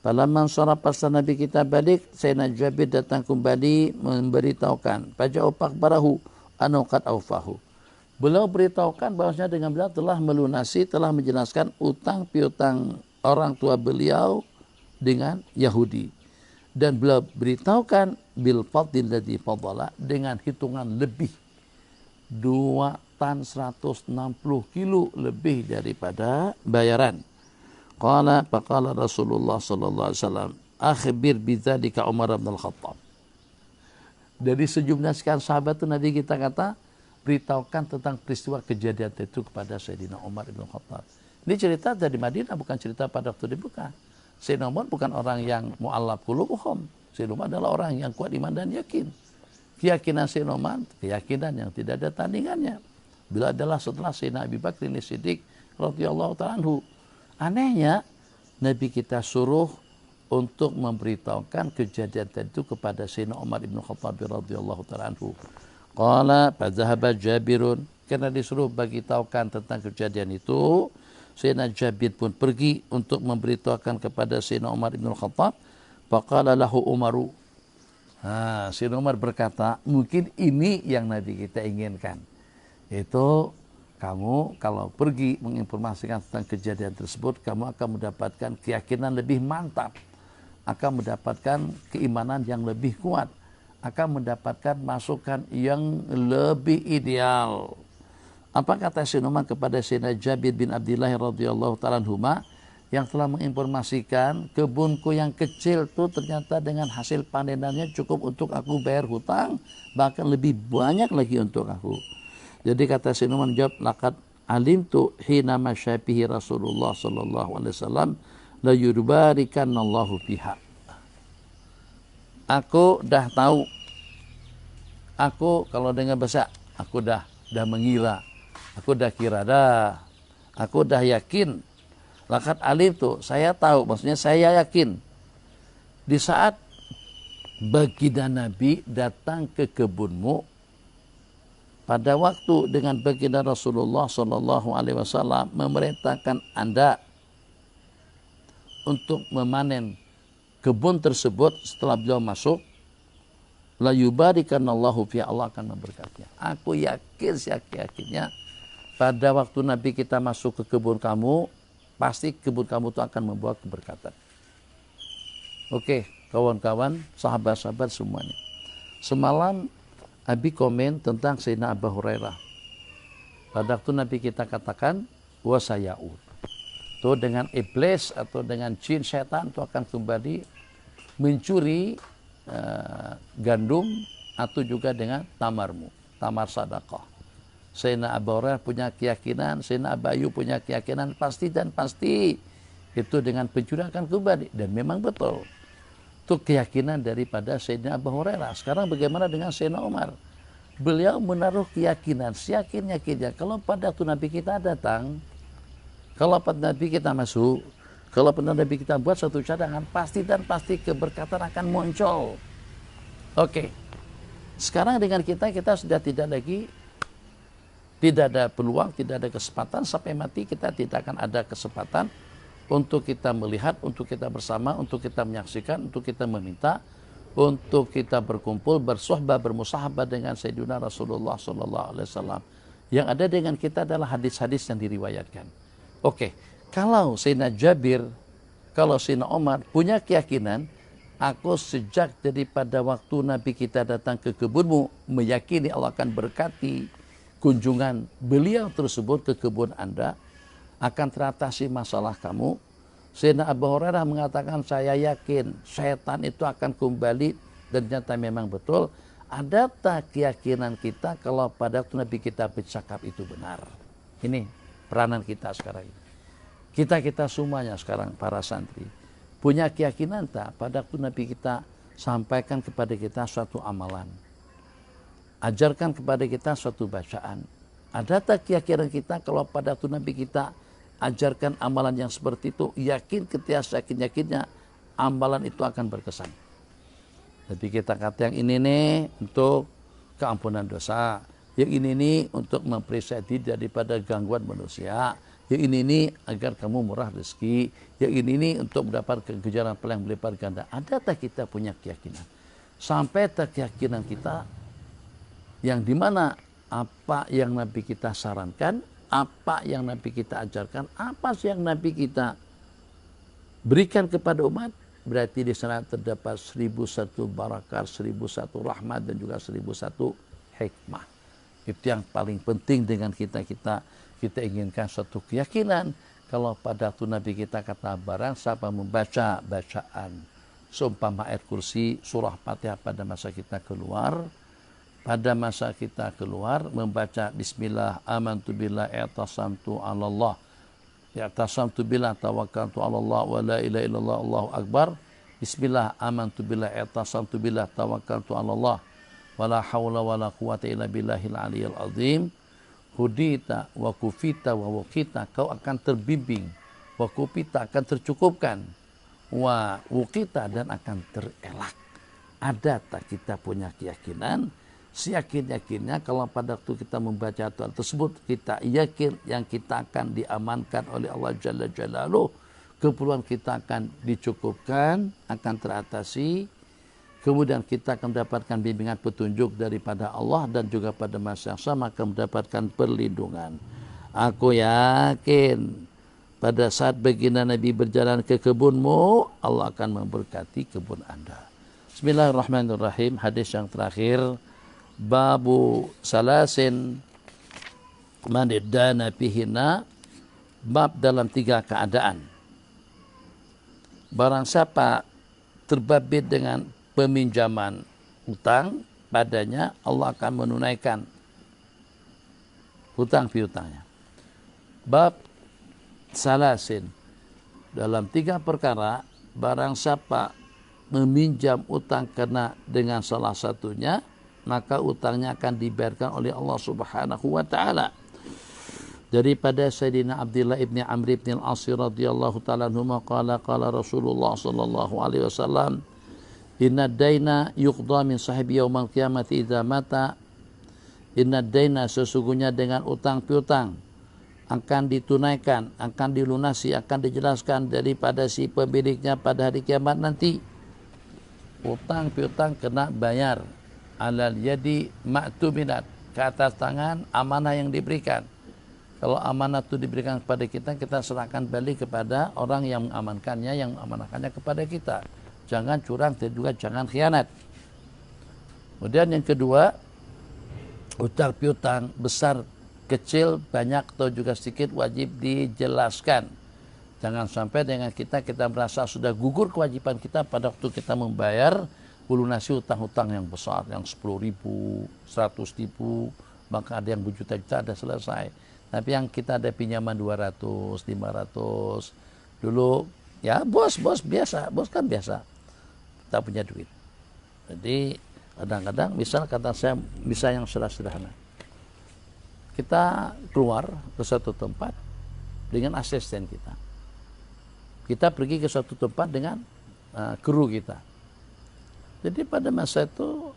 Falamman sarafa Nabi kita balik, Sayyidina Jabir datang kembali memberitahukan. Faja'u fakbarahu anu qad aufahu. Beliau beritahukan bahwasanya dengan beliau telah melunasi, telah menjelaskan utang piutang orang tua beliau dengan Yahudi. Dan beliau beritahukan bil fadlil ladzi fadala, dengan hitungan lebih 2 tan 160 kilo lebih daripada bayaran. Faqala Rasulullah sallallahu alaihi wasallam, akhbir bidzalika Umar bin Al-Khattab. Dari sejumlah sekian sahabat itu Nabi kita kata, beritahukan tentang peristiwa kejadian itu kepada Sayyidina Umar bin Al-Khattab. Ini cerita dari Madinah, bukan cerita pada waktu dibuka. Sayyidina Umar bukan orang yang mu'allaf qulubuhum. Sayyidina Umar adalah orang yang kuat iman dan yakin. Keyakinan Sayyidina Umar, keyakinan yang tidak ada tandingannya. Bila adalah setelah Sayyidina Abi Bakr Siddiq radhiyallahu ta'ala anhu. Anehnya, Nabi kita suruh untuk memberitahukan kejadian itu kepada Sayyidina Umar ibn Khattab radhiyallahu ta'ala anhu. Qala fadzahaba Jabirun, karena disuruh bagi tahukan tentang kejadian itu, Sayyidina Jabir pun pergi untuk memberitahukan kepada Sayyidina Umar ibn Khattab. Faqala lahu Umaru. Sayyidina Umar berkata, mungkin ini yang Nabi kita inginkan. Itu kamu kalau pergi menginformasikan tentang kejadian tersebut, kamu akan mendapatkan keyakinan lebih mantap, akan mendapatkan keimanan yang lebih kuat, akan mendapatkan masukan yang lebih ideal. Apa kata Sayyidina Umar kepada Sayyidina Jabir bin Abdullah radhiyallahu ta'ala anhuma, yang telah menginformasikan kebunku yang kecil itu ternyata dengan hasil panenannya cukup untuk aku bayar hutang, bahkan lebih banyak lagi untuk aku. Jadi kata Sayyidina Umar jawab, laqad alimtu hina masyabihi Rasulullah sallallahu alaihi wasallam la yubarikanallahu fiha. Aku dah tahu. Aku kalau dengan bahasa, aku dah mengira. Aku dah kira dah. Aku dah yakin. Laqad alimtu, saya tahu, maksudnya saya yakin. Di saat baginda Nabi datang ke kebunmu, pada waktu dengan baginda Rasulullah sallallahu alaihi wasallam memerintahkan Anda untuk memanen kebun tersebut, setelah beliau masuk, la yubarikanallahu fi, Allah akan memberkatinya. Aku yakin, yakinnya pada waktu Nabi kita masuk ke kebun kamu, pasti kebun kamu itu akan membawa keberkatan. Oke, kawan-kawan, sahabat-sahabat semuanya. Semalam Abi komen tentang Sayyidina Abu Hurairah. Pada waktu Nabi kita katakan wasayaud. Itu dengan iblis atau dengan jin setan itu akan kembali mencuri gandum atau juga dengan tamarmu, tamar sedekah. Sayyidina Abu Hurairah punya keyakinan, Sayyidina Abu Ayyub punya keyakinan pasti dan pasti itu dengan pencuri akan kembali, dan memang betul. Itu keyakinan daripada Sayyidina Abu Hurairah. Sekarang bagaimana dengan Sayyidina Umar? Beliau menaruh keyakinan, yakinnya kalau pada waktu Nabi kita datang, kalau pada Nabi kita masuk, kalau pada Nabi kita buat satu cadangan, pasti dan pasti keberkatan akan muncul. Oke. Sekarang dengan kita sudah tidak ada peluang, tidak ada kesempatan, sampai mati kita tidak akan ada kesempatan untuk kita melihat, untuk kita bersama, untuk kita menyaksikan, untuk kita meminta, untuk kita berkumpul, bersuhbah, bermusahabah dengan Sayyidina Rasulullah sallallahu alaihi wasallam. Yang ada dengan kita adalah hadis-hadis yang diriwayatkan. Oke, kalau Sayyidina Jabir, kalau Sayyidina Umar punya keyakinan, aku sejak daripada waktu Nabi kita datang ke kebunmu, meyakini Allah akan berkati kunjungan beliau tersebut ke kebun Anda, akan teratasi masalah kamu. Sayyidina Abu Hurairah mengatakan, saya yakin setan itu akan kembali, dan ternyata memang betul. Ada tak keyakinan kita kalau pada waktu Nabi kita bercakap itu benar? Ini peranan kita sekarang. Kita semuanya sekarang para santri punya keyakinan tak pada waktu Nabi kita sampaikan kepada kita suatu amalan, ajarkan kepada kita suatu bacaan. Ada tak keyakinan kita kalau pada waktu Nabi kita ajarkan amalan yang seperti itu, yakin ketika yakin-yakinnya amalan itu akan berkesan. Tapi kita kata yang ini nih untuk keampunan dosa, yang ini nih untuk memperisai daripada gangguan manusia, yang ini nih agar kamu murah rezeki, yang ini nih untuk mendapat kejaran paling berlipat ganda. Ada tak kita punya keyakinan? Sampai tak keyakinan kita yang dimana apa yang Nabi kita sarankan, apa yang Nabi kita ajarkan, apa sih yang Nabi kita berikan kepada umat, berarti di sana terdapat 1001 barakah, 1001 rahmat dan juga 1001 hikmah. Itu yang paling penting dengan kita inginkan suatu keyakinan. Kalau pada waktu Nabi kita kata barang siapa membaca bacaan seumpama ayat kursi surah Fatihah pada masa kita keluar, membaca bismillah amantu billah i'tasamtu 'ala Allah, i'tasamtu billah tawakkaltu 'ala Allah wa la ilaha illallah Allahu akbar, bismillah amantu billah i'tasamtu billah tawakkaltu 'ala Allah wa la haula wa la quwata illa billahil aliyyil azim, hudita wa kufita wa waqita, kau akan terbimbing, wa kufita akan tercukupkan, wa waqita dan akan terelak. Ada tak kita punya keyakinan, seyakin-yakinnya kalau pada waktu kita membaca Tuhan tersebut kita yakin yang kita akan diamankan oleh Allah Jalla Jalaluh, keperluan kita akan dicukupkan, akan teratasi, kemudian kita akan mendapatkan bimbingan petunjuk daripada Allah dan juga pada masa yang sama akan mendapatkan perlindungan. Aku yakin pada saat baginda Nabi berjalan ke kebunmu, Allah akan memberkati kebun Anda. Bismillahirrahmanirrahim. Hadis yang terakhir, babu salasin maniddana pihina, bab dalam 3 keadaan. Barang siapa terbabit dengan peminjaman hutang padanya, Allah akan menunaikan hutang piutangnya. Bab salasin, dalam 3 perkara, barang siapa meminjam utang kena dengan salah satunya, maka utangnya akan dibayarkan oleh Allah Subhanahu wa taala. Daripada Sayyidina Abdullah ibni Amr ibn al-As radhiyallahu taala anhu qala Rasulullah sallallahu alaihi wasallam, inna daina yuqda min sahibi yaumal qiyamati idza mata. Inna daina, sesungguhnya dengan utang piutang akan ditunaikan, akan dilunasi, akan dijelaskan daripada si pemiliknya pada hari kiamat nanti. Utang piutang kena bayar, alal yadi ma'tuminat, ke atas tangan amanah yang diberikan. Kalau amanah itu diberikan kepada kita, kita serahkan balik kepada orang yang mengamankannya, yang mengamanahkannya kepada kita. Jangan curang dan juga jangan khianat. Kemudian yang kedua, utang piutang besar, kecil, banyak atau juga sedikit wajib dijelaskan. Jangan sampai dengan kita merasa sudah gugur kewajiban kita pada waktu kita membayar melunasi hutang-hutang yang besar, yang 10.000, 100.000, maka ada yang berjuta-juta ada selesai. Tapi yang kita ada pinjaman 200, 500, dulu ya bos biasa, bos kan biasa. Tak punya duit. Jadi kadang-kadang misal yang sederhana. Kita keluar ke suatu tempat dengan asisten kita. Kita pergi ke suatu tempat dengan kru kita. Jadi pada masa itu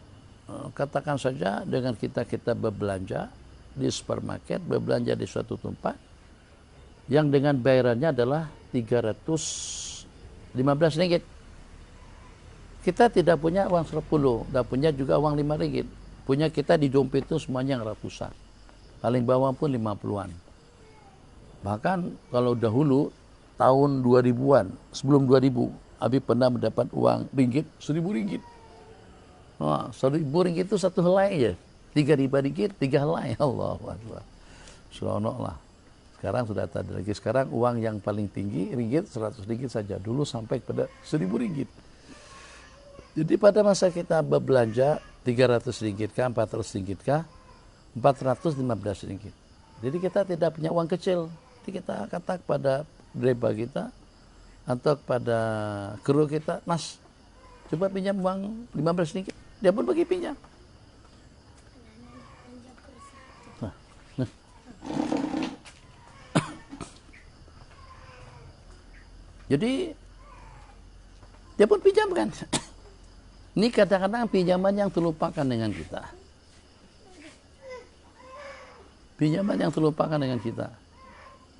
katakan saja dengan kita berbelanja di supermarket, berbelanja di suatu tempat yang dengan bayarannya adalah 315 ringgit. Kita tidak punya uang 10, tidak punya juga uang 5 ringgit. Punya kita di dompet itu semuanya yang ratusan. Paling bawah pun 50-an. Bahkan kalau dahulu tahun 2000-an, sebelum 2000, Abi pernah mendapat uang ringgit 1.000 ringgit. Wah, 1.000 ringgit itu satu helai aja. 3.000 ringgit, 3 helai. Allahu Akbar. Seronok lah. Sekarang sudah tak ada lagi. Sekarang uang yang paling tinggi ringgit 100 ringgit saja. Dulu sampai pada 1.000 ringgit. Jadi pada masa kita berbelanja 300 ringgit kah, 400 ringgit kah, 415 ringgit. Jadi kita tidak punya uang kecil. Jadi kita kata kepada driver kita atau kepada kru kita, Mas, coba pinjam uang 15 ringgit. Dia pun bagi pinjam. Nah. Jadi dia pun pinjamkan. Ini kadang-kadang pinjaman yang terlupakan dengan kita. Pinjaman yang terlupakan dengan kita.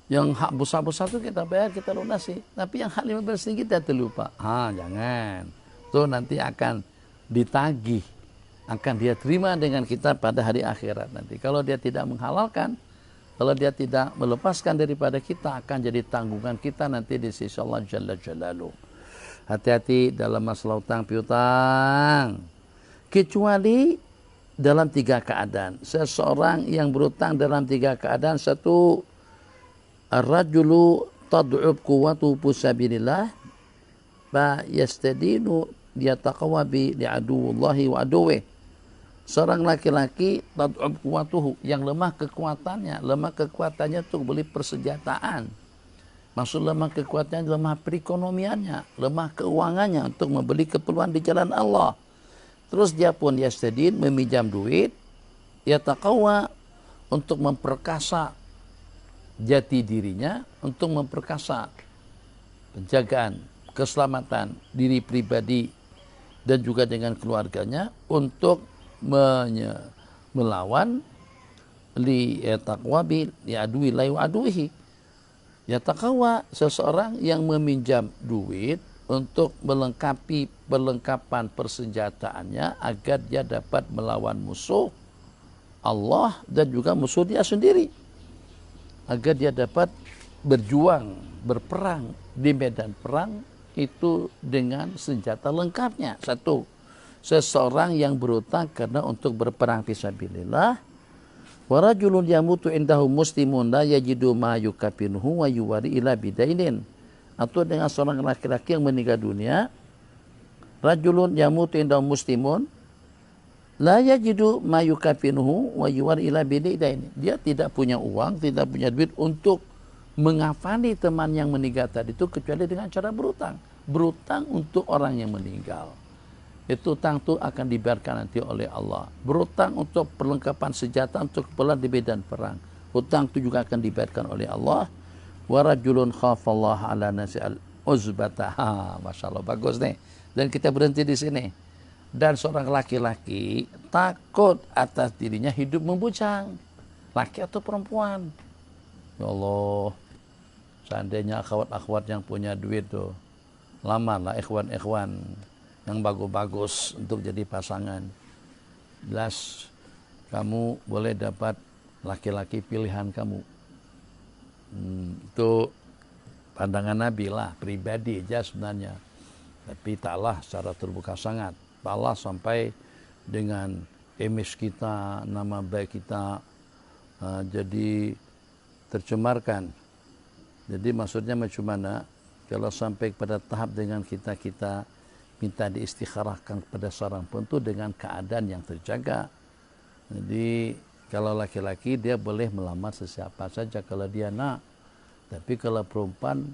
Yang hak besar-besar itu kita bayar, kita lunasi. Tapi yang hak 15 ringgit kita terlupa. Jangan. Itu nanti akan ditagih. Akan dia terima dengan kita pada hari akhirat nanti. Kalau dia tidak menghalalkan, kalau dia tidak melepaskan daripada kita, akan jadi tanggungan kita nanti di sisi Allah Jalla Jalaluh. Hati-hati dalam masalah utang piutang. Kecuali dalam 3 keadaan. Seseorang yang berutang dalam 3 keadaan. Satu, ar-rajulu tad'ub quwwatuhu fi sabilillah fa yastadinu yataqawwa bi li'aduwillahi wa aduwih. Seorang laki-laki tad'ub quwwatuhu, yang lemah kekuatannya untuk beli persenjataan. Maksud lemah kekuatannya, lemah perekonomiannya, lemah keuangannya untuk membeli keperluan di jalan Allah. Terus dia pun yastadin, meminjam duit, yataqawwa, untuk memperkasa jati dirinya, untuk memperkasa penjagaan keselamatan diri pribadi dan juga dengan keluarganya, untuk melawan li taqwa bi adui la aduhi. Yataqwa, seseorang yang meminjam duit untuk melengkapi perlengkapan persenjataannya agar dia dapat melawan musuh Allah dan juga musuh dia sendiri, agar dia dapat berjuang, berperang di medan perang itu dengan senjata lengkapnya. Satu, seseorang yang berutang karena untuk berperang fisabilillah. Wa rajulun yamutu indahu muslimun la yajidu ma yukafinuhu wa yuwari ila bidainin. Atau dengan seorang laki-laki yang meninggal dunia, rajulun yamutu indahu muslimun la yajidu ma yukafinuhu wa yuwari ila bidainin. Dia tidak punya uang, tidak punya duit untuk mengafani teman yang meninggal tadi itu kecuali dengan cara berutang. Berutang untuk orang yang meninggal. Itu utang itu akan dibiarkan nanti oleh Allah. Berutang untuk perlengkapan senjata untuk keperluan di medan perang. Utang itu juga akan dibiarkan oleh Allah. Wa rajulun khafallah ala nasi al-uzbata. Masya Allah, bagus nih. Dan kita berhenti di sini. Dan seorang laki-laki takut atas dirinya hidup membujang. Laki atau perempuan. Ya Allah, seandainya akhwat-akhwat yang punya duit tuh, lamalah ikhwan-ikhwan yang bagus-bagus untuk jadi pasangan. Jelas kamu boleh dapat laki-laki pilihan kamu. Itu pandangan Nabi lah, pribadi aja sebenarnya. Tapi taklah secara terbuka sangat. Taklah sampai dengan image kita, nama baik kita jadi tercemarkan. Jadi maksudnya macam mana? Kalau sampai pada tahap dengan kita minta diistikharahkan kepada seorang pun itu dengan keadaan yang terjaga. Jadi kalau laki-laki dia boleh melamar sesiapa saja kalau dia nak. Tapi kalau perempuan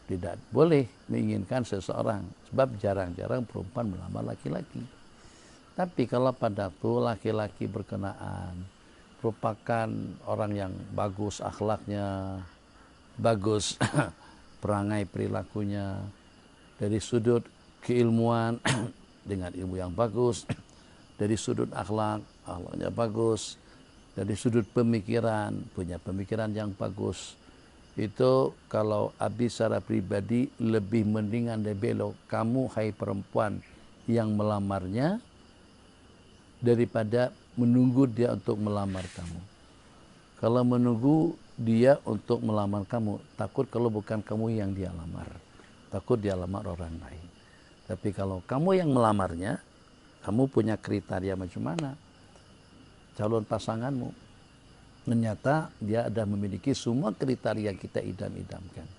tidak boleh menginginkan seseorang. Sebab jarang-jarang perempuan melamar laki-laki. Tapi kalau pada itu laki-laki berkenaan, merupakan orang yang bagus akhlaknya, bagus perangai perilakunya, dari sudut keilmuan dengan ilmu yang bagus, dari sudut akhlaknya bagus, dari sudut pemikiran, punya pemikiran yang bagus. Itu kalau Abi secara pribadi lebih mendingan dan belok kamu hai perempuan yang melamarnya daripada menunggu dia untuk melamar kamu. Kalau menunggu dia untuk melamar kamu, takut kalau bukan kamu yang dia lamar, takut dia lamar orang lain. Tapi kalau kamu yang melamarnya, kamu punya kriteria macam mana calon pasanganmu. Ternyata dia ada memiliki semua kriteria yang kita idam-idamkan.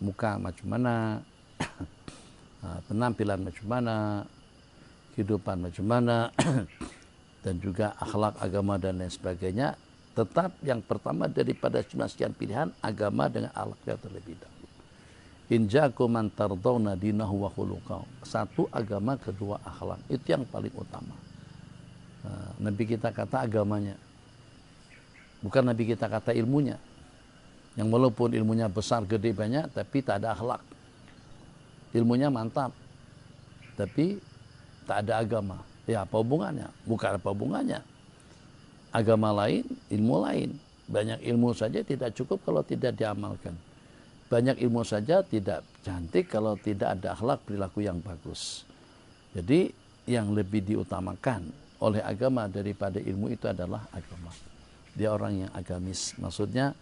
Muka macam mana, penampilan macam mana, kehidupan macam mana, dan juga akhlak, agama, dan lain sebagainya. Tetap yang pertama daripada sekian pilihan, agama dengan akhlaknya terlebih dahulu. In ja'akum man tardawna dinahu wa khuluqahu. Satu agama, kedua akhlak. Itu yang paling utama. Nabi kita kata agamanya. Bukan Nabi kita kata ilmunya. Yang walaupun ilmunya besar, gede, banyak, tapi tak ada akhlak. Ilmunya mantap, tapi tak ada agama. Ya apa hubungannya? Bukan apa hubungannya. Agama lain, ilmu lain. Banyak ilmu saja tidak cukup kalau tidak diamalkan. Banyak ilmu saja tidak cantik kalau tidak ada akhlak perilaku yang bagus. Jadi yang lebih diutamakan oleh agama daripada ilmu itu adalah agama. Dia orang yang agamis. Maksudnya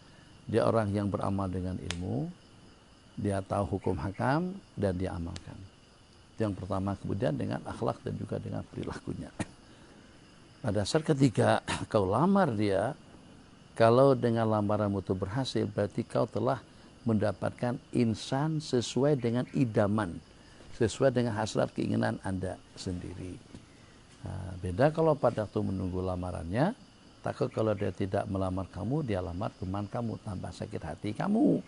dia orang yang beramal dengan ilmu, dia tahu hukum hakam dan dia amalkan. Itu yang pertama. Kemudian dengan akhlak dan juga dengan perilakunya. Pada saat ketika kau lamar dia, kalau dengan lamaranmu itu berhasil, berarti kau telah mendapatkan insan sesuai dengan idaman, sesuai dengan hasrat keinginan Anda sendiri. Nah, beda kalau pada waktu menunggu lamarannya, takut kalau dia tidak melamar kamu, dia lamar teman kamu, tambah sakit hati kamu.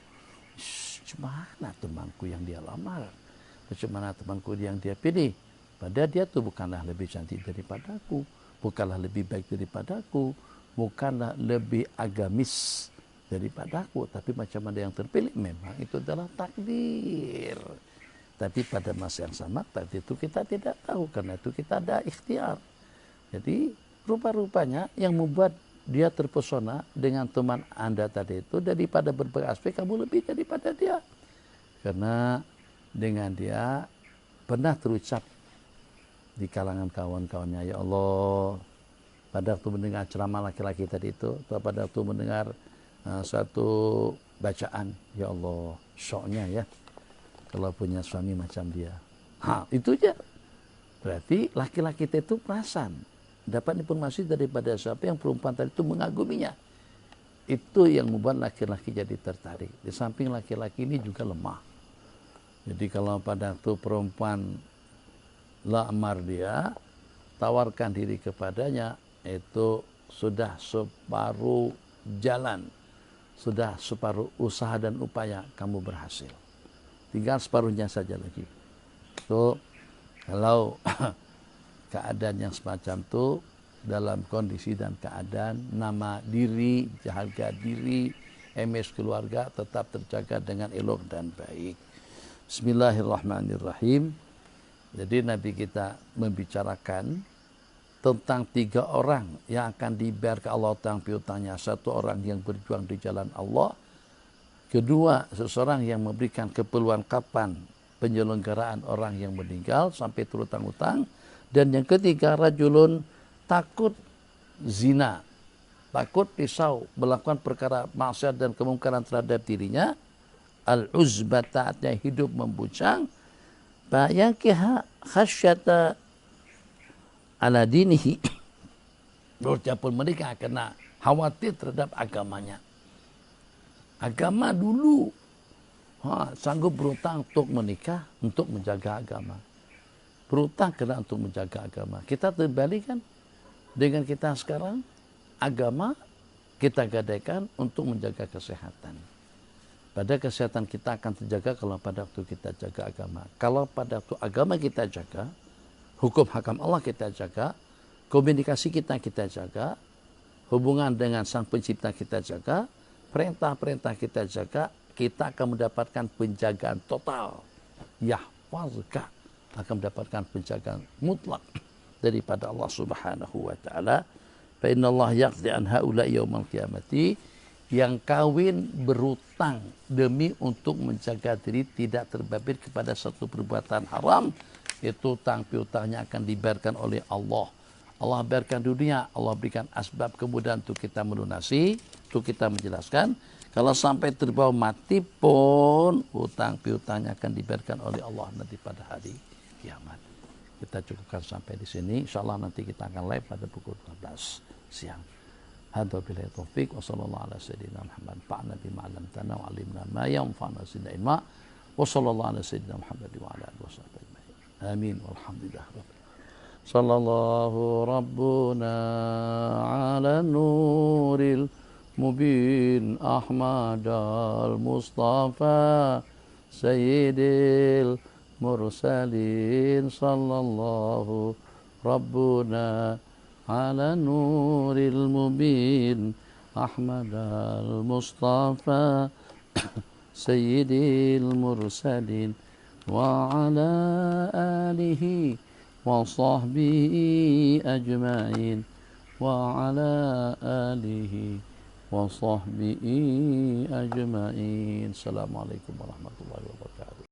Cemana temanku yang dia lamar? Bagaimana temanku yang dia pilih? Padahal dia tuh bukanlah lebih cantik daripadaku, bukanlah lebih baik daripadaku, bukanlah lebih agamis daripadaku, tapi macam mana yang terpilih memang itu adalah takdir. Tapi pada masa yang sama takdir itu kita tidak tahu, karena itu kita ada ikhtiar. Jadi rupa-rupanya yang membuat dia terpesona dengan teman Anda tadi itu, daripada berbagai aspek kamu lebih daripada dia. Karena dengan dia pernah terucap di kalangan kawan-kawannya, ya Allah, pada waktu mendengar ceramah laki-laki tadi itu, atau pada waktu mendengar suatu bacaan, ya Allah, syoknya ya kalau punya suami macam dia. Itu aja. Berarti laki-laki itu perasan, dapat informasi daripada siapa yang perempuan tadi itu mengaguminya. Itu yang membuat laki-laki jadi tertarik. Di samping laki-laki ini juga lemah. Jadi kalau pada waktu perempuan lamar dia, tawarkan diri kepadanya, itu sudah separuh jalan, sudah separuh usaha dan upaya kamu berhasil. Tinggal separuhnya saja lagi. So, kalau keadaan yang semacam itu, dalam kondisi dan keadaan nama diri, harga diri, image keluarga tetap terjaga dengan elok dan baik. Bismillahirrahmanirrahim. Jadi Nabi kita membicarakan tentang 3 orang yang akan dibayar ke Allah piutangnya. 1 orang yang berjuang di jalan Allah. Kedua, seseorang yang memberikan keperluan kapan penyelenggaraan orang yang meninggal sampai terutang-utang. Dan yang ketiga, rajulun takut zina, takut risau melakukan perkara maksiat dan kemungkaran terhadap dirinya. Al-uzbata, hidup membujang. Fa'yakiha khasyata ala dinihi. Walaupun mereka kena khawatir terhadap agamanya. Agama dulu. Sanggup berutang untuk menikah, untuk menjaga agama. Berutang kena untuk menjaga agama. Kita terbalik kan dengan kita sekarang. Agama kita gadaikan untuk menjaga kesehatan. Pada kesehatan kita akan terjaga kalau pada waktu kita jaga agama. Kalau pada waktu agama kita jaga, hukum hakam Allah kita jaga, komunikasi kita jaga, hubungan dengan Sang Pencipta kita jaga, perintah-perintah kita jaga, kita akan mendapatkan penjagaan total. Yahfazka, akan mendapatkan penjagaan mutlak daripada Allah Subhanahu wa taala. Fa innallaha yaqdi an haula yaumal qiyamati. Yang kawin berutang demi untuk menjaga diri tidak terbabit kepada satu perbuatan haram, itu utang piutangnya akan dibayarkan oleh Allah. Allah bayarkan dunia, Allah berikan asbab kemudahan untuk kita melunasi, untuk kita menjelaskan. Kalau sampai terbawa mati pun utang piutangnya akan dibayarkan oleh Allah nanti pada hari kiamat. Kita cukupkan sampai di sini. Insyaallah nanti kita akan live pada pukul 12 siang. Hadza billahi taufik wa sallallahu ala sayyidina Muhammad fa'na bima 'allamtana wa 'allimna ma yanfa'una zidna ilma wa sallallahu ala sayyidina Muhammad wa ala alihi washabbihi ajma'in. Amin walhamdulillah. Sallallahu rabbuna ala nuril mubin Ahmad al-Mustafa sayyidil mursalin sallallahu rabbuna على نور المبين أحمد المصطفى سيد المرسلين وعلى آله وصحبه أجمعين وعلى آله وصحبه أجمعين. السلام عليكم ورحمة الله وبركاته.